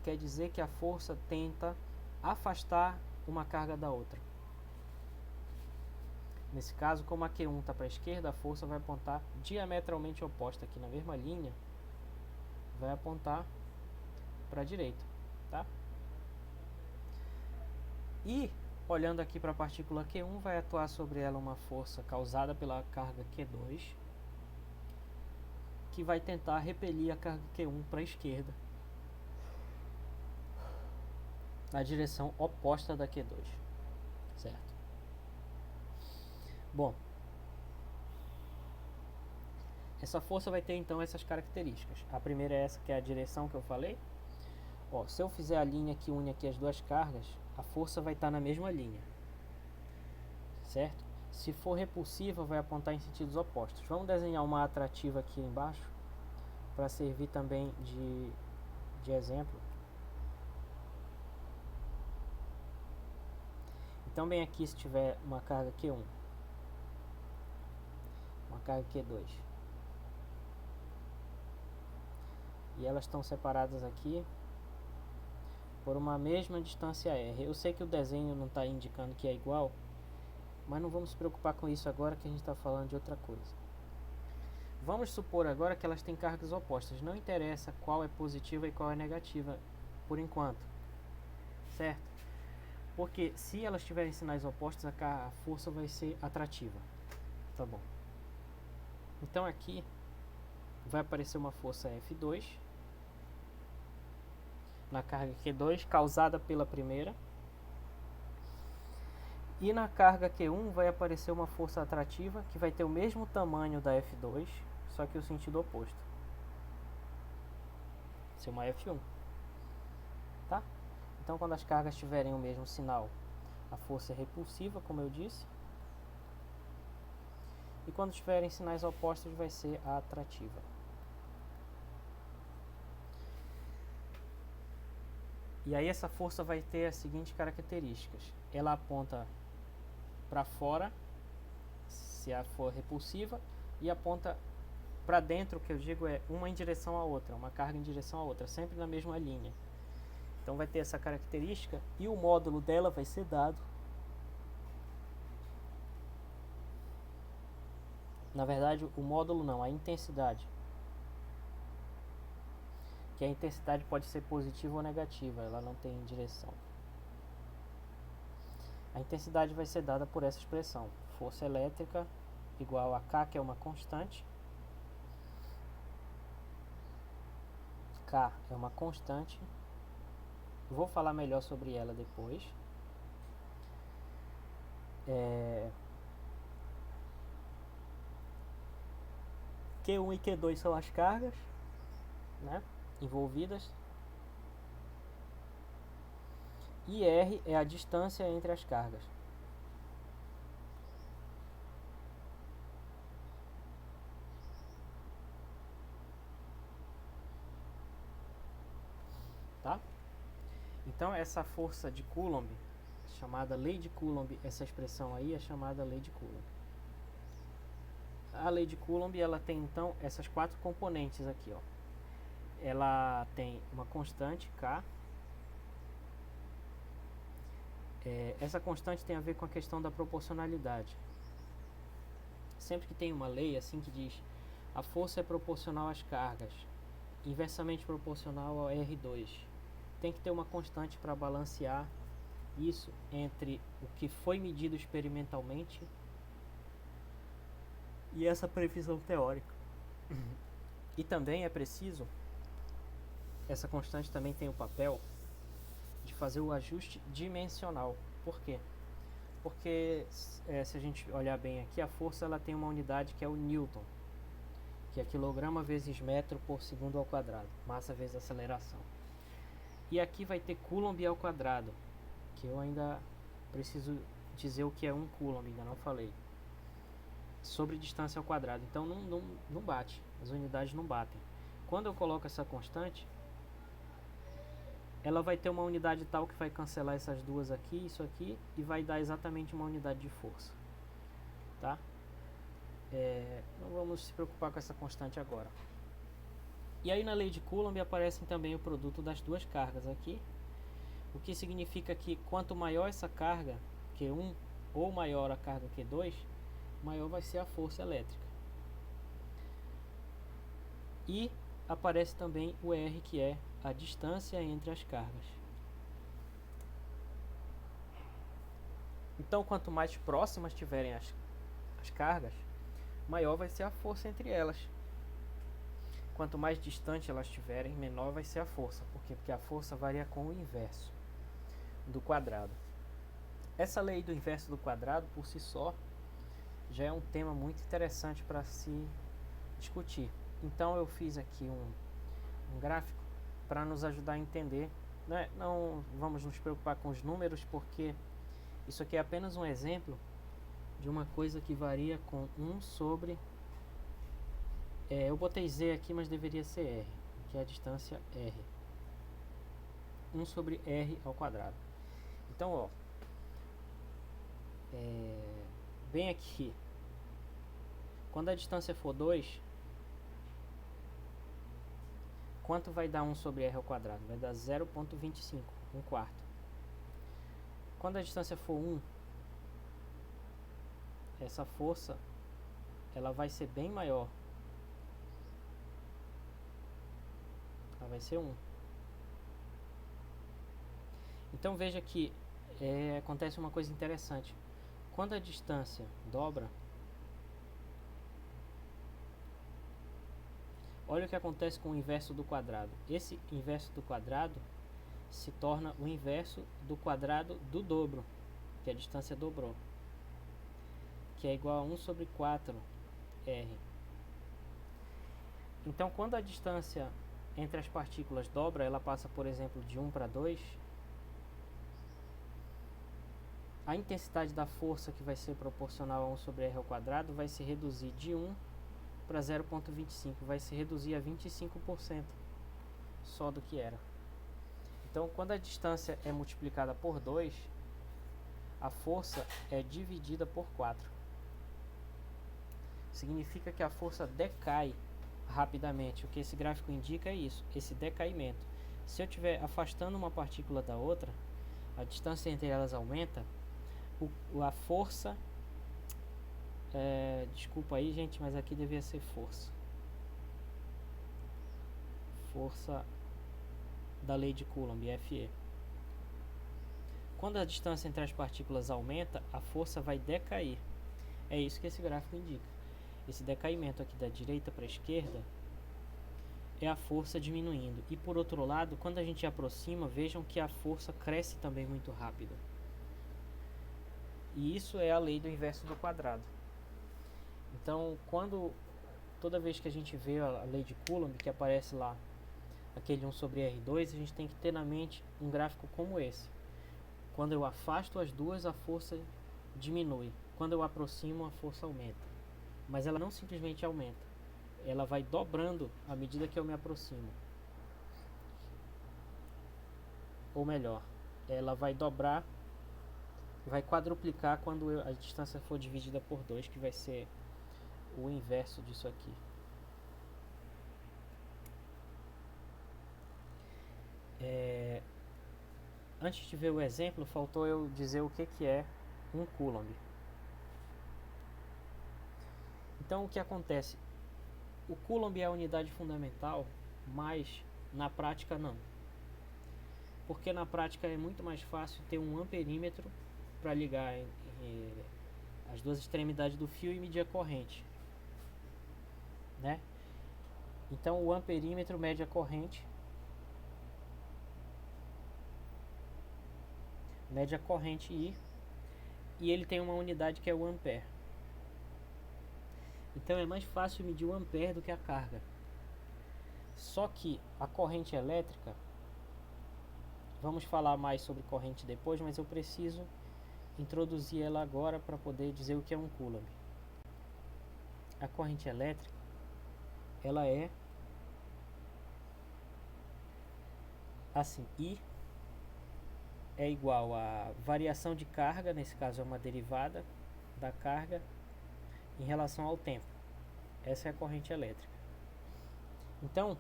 quer dizer que a força tenta afastar uma carga da outra. Nesse caso, como a Q1 está para a esquerda, a força vai apontar diametralmente oposta aqui na mesma linha, vai apontar para a direita, tá? E olhando aqui para a partícula Q1, vai atuar sobre ela uma força causada pela carga Q2, que vai tentar repelir a carga Q1 para a esquerda, na direção oposta da Q2, certo? Bom, essa força vai ter então essas características. A primeira é essa, que é a direção que eu falei. Ó, se eu fizer a linha que une aqui as duas cargas, a força vai estar na mesma linha, certo? Se for repulsiva, vai apontar em sentidos opostos. Vamos desenhar uma atrativa aqui embaixo, para servir também de exemplo. Então, bem aqui, se tiver uma carga Q1, uma carga Q2, e elas estão separadas aqui por uma mesma distância R. Eu sei que o desenho não está indicando que é igual, mas não vamos se preocupar com isso agora, que a gente está falando de outra coisa. Vamos supor agora que elas têm cargas opostas. Não interessa qual é positiva e qual é negativa por enquanto, certo? Porque se elas tiverem sinais opostos, a força vai ser atrativa. Tá bom. Então aqui vai aparecer uma força F2 na carga Q2, causada pela primeira. E na carga Q1 vai aparecer uma força atrativa que vai ter o mesmo tamanho da F2, só que o sentido oposto. Vai ser uma F1. Tá? Então, quando as cargas tiverem o mesmo sinal, a força é repulsiva, como eu disse. E quando tiverem sinais opostos, vai ser a atrativa. E aí essa força vai ter as seguintes características. Ela aponta para fora, se a for repulsiva, e aponta para dentro, que eu digo é uma em direção à outra, uma carga em direção à outra, sempre na mesma linha. Então vai ter essa característica e o módulo dela vai ser dado. Na verdade, o módulo não, a intensidade. Que a intensidade pode ser positiva ou negativa, ela não tem direção. A intensidade vai ser dada por essa expressão: força elétrica igual a K, que é uma constante. K é uma constante. Vou falar melhor sobre ela depois. Q1 e Q2 são as cargas, né, envolvidas. E R é a distância entre as cargas. Tá? Então essa força de Coulomb, chamada lei de Coulomb, essa expressão aí é chamada lei de Coulomb. A lei de Coulomb, ela tem então essas quatro componentes aqui, ó. Ela tem uma constante K. Essa constante tem a ver com a questão da proporcionalidade. Sempre que tem uma lei assim que diz a força é proporcional às cargas, inversamente proporcional ao R2, tem que ter uma constante para balancear isso entre o que foi medido experimentalmente e essa previsão teórica. E também é preciso, essa constante também tem o papel de fazer o ajuste dimensional. Por quê? Porque se a gente olhar bem aqui, a força ela tem uma unidade que é o Newton, que é quilograma vezes metro por segundo ao quadrado, massa vezes aceleração. E aqui vai ter Coulomb ao quadrado, que eu ainda preciso dizer o que é um Coulomb, ainda não falei. Sobre distância ao quadrado, então não bate, as unidades não batem. Quando eu coloco essa constante, ela vai ter uma unidade tal que vai cancelar essas duas aqui, isso aqui, e vai dar exatamente uma unidade de força, tá? Não vamos se preocupar com essa constante agora. E aí na lei de Coulomb aparecem também o produto das duas cargas aqui, o que significa que quanto maior essa carga, Q1, ou maior a carga Q2, maior vai ser a força elétrica. E aparece também o R, que é a distância entre as cargas. Então, quanto mais próximas tiverem as cargas, maior vai ser a força entre elas. Quanto mais distante elas estiverem, menor vai ser a força. Por quê? Porque a força varia com o inverso do quadrado. Essa lei do inverso do quadrado, por si só, já é um tema muito interessante para se discutir. Então eu fiz aqui um gráfico para nos ajudar a entender, né? Não vamos nos preocupar com os números, porque isso aqui é apenas um exemplo de uma coisa que varia com 1 sobre... eu botei Z aqui, mas deveria ser R, que é a distância R. 1 sobre R ao quadrado. Então, ó, bem aqui, quando a distância for 2, quanto vai dar 1 sobre R ao quadrado? Vai dar 0,25, 1/4. Quando a distância for 1, essa força ela vai ser bem maior. Ela vai ser 1. Então veja que acontece uma coisa interessante. Quando a distância dobra, olha o que acontece com o inverso do quadrado. Esse inverso do quadrado se torna o inverso do quadrado do dobro, que a distância dobrou, que é igual a 1 sobre 4R. Então, quando a distância entre as partículas dobra, ela passa, por exemplo, de 1 para 2, a intensidade da força, que vai ser proporcional a 1 sobre R ao quadrado, vai se reduzir de 1 para 0,25, vai se reduzir a 25% só do que era. Então, quando a distância é multiplicada por 2, a força é dividida por 4. Significa que a força decai rapidamente. O que esse gráfico indica é isso, esse decaimento. Se eu estiver afastando uma partícula da outra, a distância entre elas aumenta, a força... desculpa aí, gente, mas aqui devia ser força. Força da lei de Coulomb, Fe. Quando a distância entre as partículas aumenta, a força vai decair. É isso que esse gráfico indica. Esse decaimento aqui da direita para a esquerda é a força diminuindo. E por outro lado, quando a gente aproxima, vejam que a força cresce também muito rápido. E isso é a lei do inverso do quadrado. Então, toda vez que a gente vê a lei de Coulomb, que aparece lá aquele 1 sobre R2, a gente tem que ter na mente um gráfico como esse. Quando eu afasto as duas, a força diminui. Quando eu aproximo, a força aumenta. Mas ela não simplesmente aumenta. Ela vai dobrando à medida que eu me aproximo. Ou melhor, ela vai dobrar, vai quadruplicar quando a distância for dividida por 2, que vai ser o inverso disso aqui. Antes de ver o exemplo, faltou eu dizer o que é um Coulomb. Então, o que acontece? O Coulomb é a unidade fundamental, mas na prática não. Porque na prática é muito mais fácil ter um amperímetro para ligar as duas extremidades do fio e medir a corrente, né? Então o amperímetro mede a corrente, I, e ele tem uma unidade que é o ampere. Então é mais fácil medir o ampere do que a carga. Só que a corrente elétrica, vamos falar mais sobre corrente depois, mas eu preciso introduzir ela agora para poder dizer o que é um Coulomb. A corrente elétrica, ela é assim, I é igual a variação de carga, nesse caso é uma derivada da carga em relação ao tempo. Essa é a corrente elétrica. Então,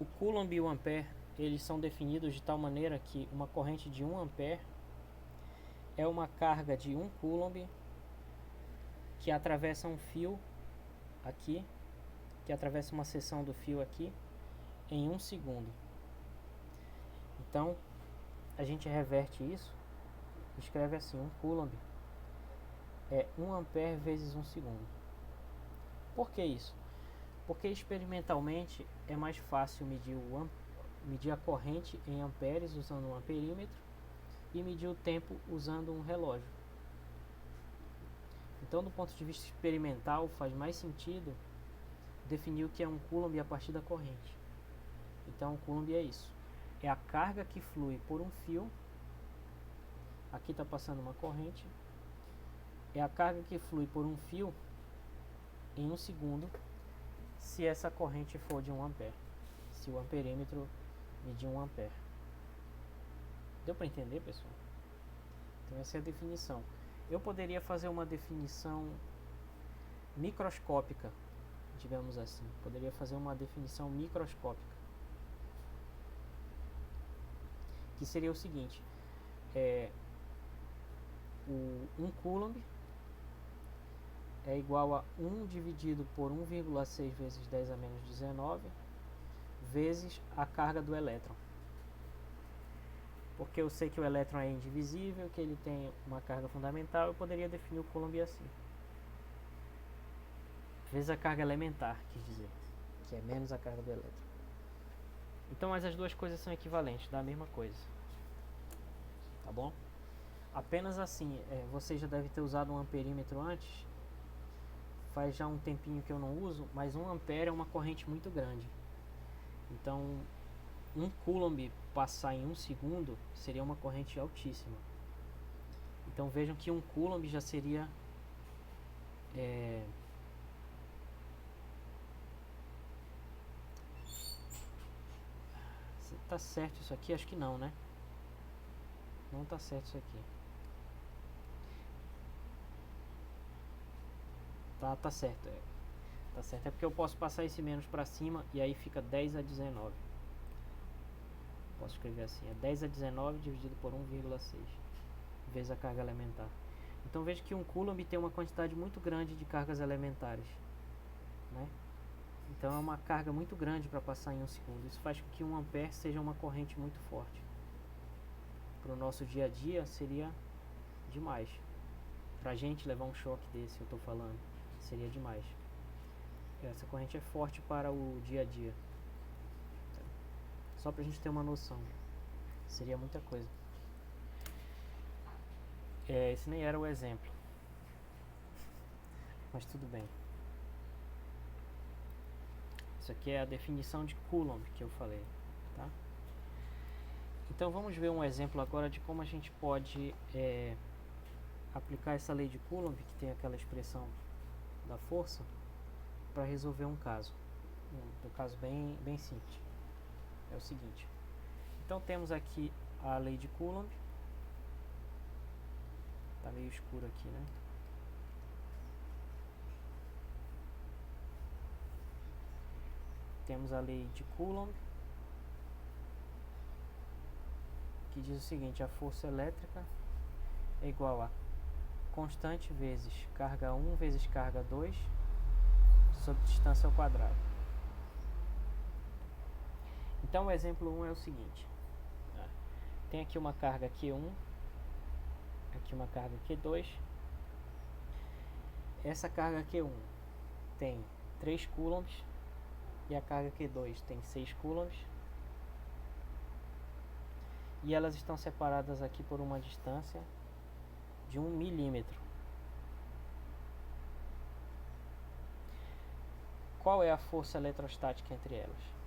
o Coulomb e o Ampere, eles são definidos de tal maneira que uma corrente de 1 Ampere é uma carga de 1 Coulomb que atravessa um fio aqui, que atravessa uma seção do fio aqui, em 1 segundo. Então, a gente reverte isso, escreve assim, 1 Coulomb é 1 Ampere vezes 1 segundo. Por que isso? Porque experimentalmente é mais fácil medir a corrente em amperes usando um amperímetro e medir o tempo usando um relógio. Então, do ponto de vista experimental, faz mais sentido definir o que é um Coulomb a partir da corrente. Então, o Coulomb é isso. É a carga que flui por um fio. Aqui está passando uma corrente. É a carga que flui por um fio em 1 segundo, se essa corrente for de 1 ampere. Se o amperímetro medir 1 ampere. Deu para entender, pessoal? Então, essa é a definição. Eu poderia fazer uma definição microscópica, digamos assim. Poderia fazer uma definição microscópica, que seria o seguinte: 1 Coulomb é igual a 1 dividido por 1,6 vezes 10 a menos 19 vezes a carga do elétron. Porque eu sei que o elétron é indivisível, que ele tem uma carga fundamental, eu poderia definir o Coulomb assim. Vezes a carga elementar, quis dizer, que é menos a carga do elétron. Então, mas as duas coisas são equivalentes, dá a mesma coisa. Tá bom? Apenas assim, você já deve ter usado um amperímetro antes. Faz já um tempinho que eu não uso, mas 1 ampere é uma corrente muito grande. Então, 1 Coulomb passar em 1 segundo seria uma corrente altíssima. Então vejam que 1 Coulomb já seria tá certo isso aqui? Acho que não, né? Não tá certo isso aqui. Tá certo. Tá certo. É porque eu posso passar esse menos para cima e aí fica 10 a 19. Posso escrever assim, é 10 a 19 dividido por 1,6 vezes a carga elementar. Então veja que 1 Coulomb tem uma quantidade muito grande de cargas elementares, né? Então é uma carga muito grande para passar em 1 segundo. Isso faz com que 1 ampere seja uma corrente muito forte. Para o nosso dia a dia seria demais. Para a gente levar um choque desse, eu estou falando, seria demais. Essa corrente é forte para o dia a dia. Só pra gente ter uma noção. Seria muita coisa. Esse nem era o exemplo. Mas tudo bem. Isso aqui é a definição de Coulomb que eu falei, tá? Então vamos ver um exemplo agora de como a gente pode aplicar essa lei de Coulomb, que tem aquela expressão da força, para resolver um caso. Um caso bem simples. É o seguinte. Então temos aqui a lei de Coulomb. Tá meio escuro aqui, né? Temos a lei de Coulomb, que diz o seguinte: a força elétrica é igual a constante vezes carga 1 vezes carga 2 sobre distância ao quadrado. Então o exemplo 1 é o seguinte: tem aqui uma carga Q1, aqui uma carga Q2. Essa carga Q1 tem 3 coulombs e a carga Q2 tem 6 coulombs. E elas estão separadas aqui por uma distância de 1 milímetro. Qual é a força eletrostática entre elas?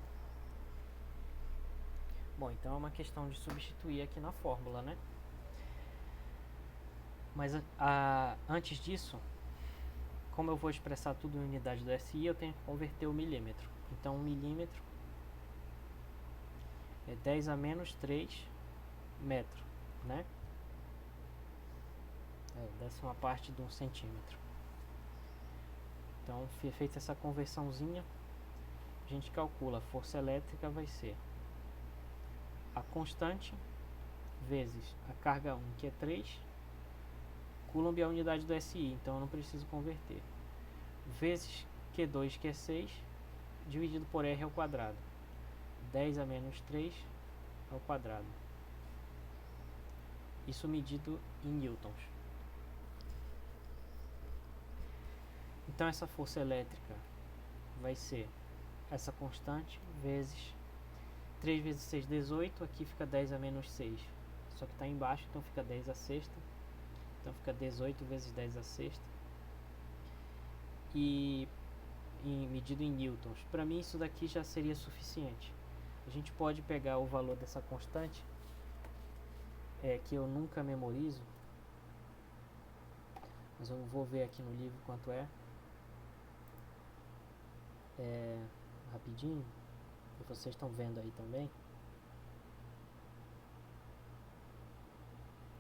Bom, então é uma questão de substituir aqui na fórmula, né? Mas antes disso, como eu vou expressar tudo em unidade do SI, eu tenho que converter o milímetro. Então 1 milímetro é 10 a menos 3 metro, né? Décima parte de 1 centímetro. Então, feita essa conversãozinha, a gente calcula a força elétrica vai ser a constante vezes a carga 1, que é 3, Coulomb é a unidade do SI, então eu não preciso converter, vezes Q2, que é 6, dividido por R ao quadrado. 10 a menos 3 ao quadrado. Isso medido em newtons. Então essa força elétrica vai ser essa constante vezes 3 vezes 6, 18. Aqui fica 10 a menos 6. Só que está embaixo, então fica 10 a sexta. Então fica 18 vezes 10 a sexta. E medido em newtons. Para mim isso daqui já seria suficiente. A gente pode pegar o valor dessa constante, que eu nunca memorizo, mas eu vou ver aqui no livro quanto é. Rapidinho, e vocês estão vendo aí também.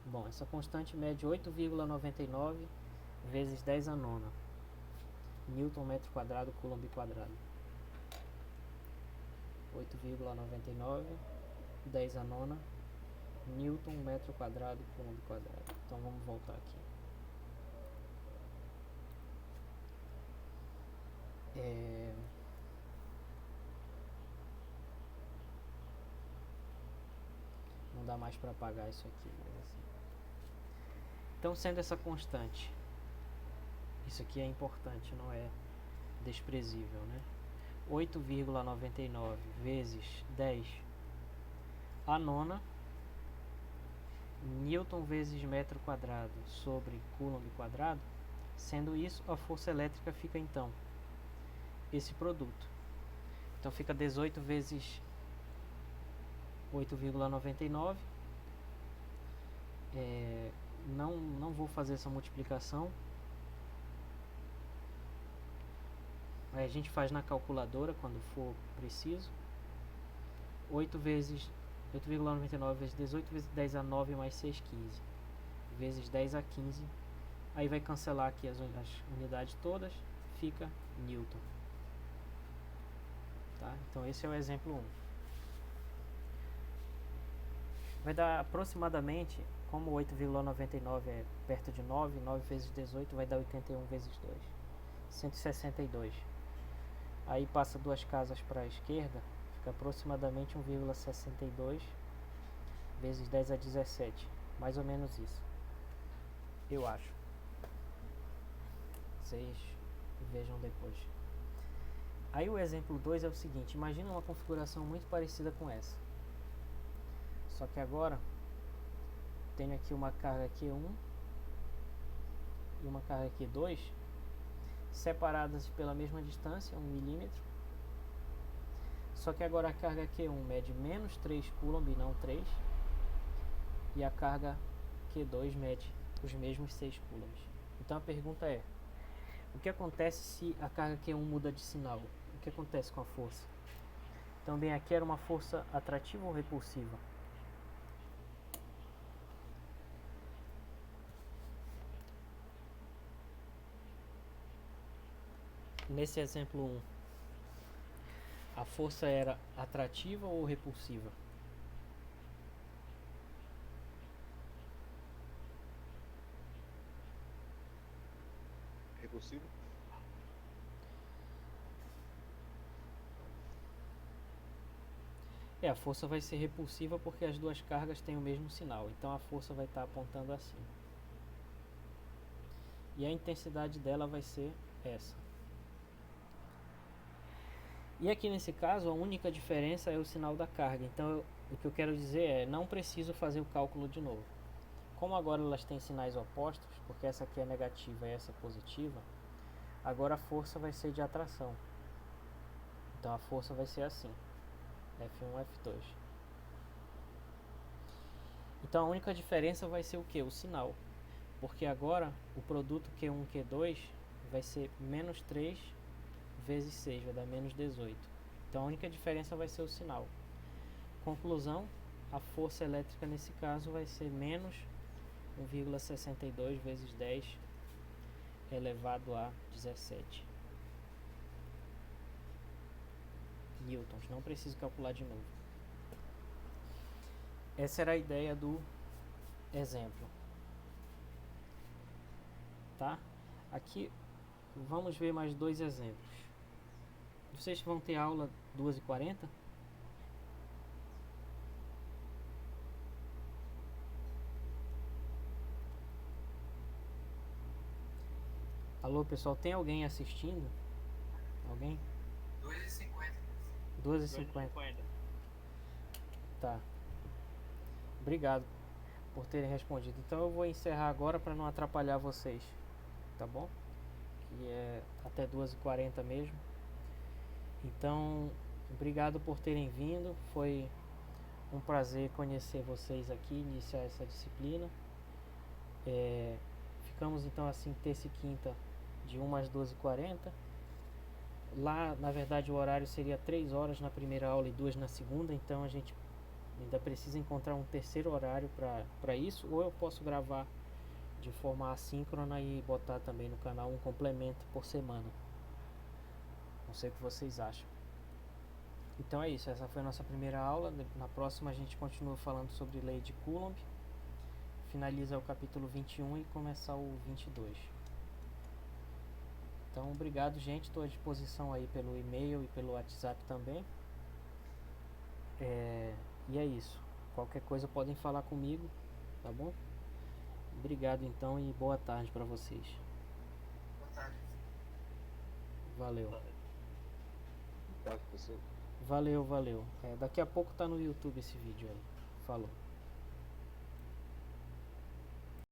Bom, essa constante mede 8,99 vezes 10 a nona Newton metro quadrado Coulomb quadrado. 8,99 10 a nona Newton metro quadrado Coulomb quadrado. Então vamos voltar aqui. Não dá mais para apagar isso aqui, mas assim. Então, sendo essa constante, isso aqui é importante, não é desprezível, né? 8,99 vezes 10 a nona Newton vezes metro quadrado sobre Coulomb quadrado. Sendo isso, a força elétrica fica então esse produto. Então fica 18 vezes 8,99. Não vou fazer essa multiplicação. Aí a gente faz na calculadora quando for preciso. 8,99 vezes 18 vezes 10 a 9 mais 6, 15. Vezes 10 a 15. Aí vai cancelar aqui as unidades todas. Fica Newton. Tá? Então esse é o exemplo 1. Vai dar aproximadamente, como 8,99 é perto de 9, 9 vezes 18 vai dar 81 vezes 2. 162. Aí passa duas casas para a esquerda, fica aproximadamente 1,62 vezes 10 a 17. Mais ou menos isso. Eu acho. Vocês vejam depois. Aí o exemplo 2 é o seguinte. Imagina uma configuração muito parecida com essa. Só que agora tenho aqui uma carga Q1 e uma carga Q2 separadas pela mesma distância, 1 milímetro. Só que agora a carga Q1 mede menos 3 Coulomb e não 3. E a carga Q2 mede os mesmos 6 Coulomb. Então a pergunta é: o que acontece se a carga Q1 muda de sinal? O que acontece com a força? Então bem, aqui era uma força atrativa ou repulsiva? Nesse exemplo 1, a força era atrativa ou repulsiva? Repulsivo? A força vai ser repulsiva porque as duas cargas têm o mesmo sinal. Então a força vai estar apontando assim. E a intensidade dela vai ser essa. E aqui nesse caso, a única diferença é o sinal da carga. Então o que eu quero dizer é, não preciso fazer o cálculo de novo. Como agora elas têm sinais opostos, porque essa aqui é negativa e essa é positiva, agora a força vai ser de atração. Então a força vai ser assim. F1, F2. Então a única diferença vai ser o que? O sinal. Porque agora o produto Q1, Q2 vai ser menos 3 vezes 6, vai dar menos 18. Então a única diferença vai ser o sinal. Conclusão, a força elétrica nesse caso vai ser menos 1,62 vezes 10 elevado a 17 newtons. Não preciso calcular de novo. Essa era a ideia do exemplo, tá? Aqui vamos ver mais dois exemplos. Vocês vão ter aula 2h40? Alô, pessoal, tem alguém assistindo? Alguém? 2,50. 2h50. Tá. Obrigado por terem respondido. Então eu vou encerrar agora para não atrapalhar vocês, tá bom? Que é até 2h40 mesmo. Então, obrigado por terem vindo. Foi um prazer conhecer vocês aqui, iniciar essa disciplina. Ficamos então assim terça e quinta de 1 às 12h40. Lá, na verdade, o horário seria 3 horas na primeira aula e 2 na segunda. Então a gente ainda precisa encontrar um terceiro horário para isso. Ou eu posso gravar de forma assíncrona e botar também no canal um complemento por semana. Não sei o que vocês acham. Então é isso, essa foi a nossa primeira aula. Na próxima a gente continua falando sobre lei de Coulomb, finaliza o capítulo 21 e começar o 22. Então obrigado, gente, estou à disposição aí pelo e-mail e pelo WhatsApp também. E é isso, qualquer coisa podem falar comigo, tá bom? Obrigado então e boa tarde para vocês. Boa tarde. Valeu. Tá, professor. Valeu. Daqui a pouco tá no YouTube esse vídeo aí. Falou.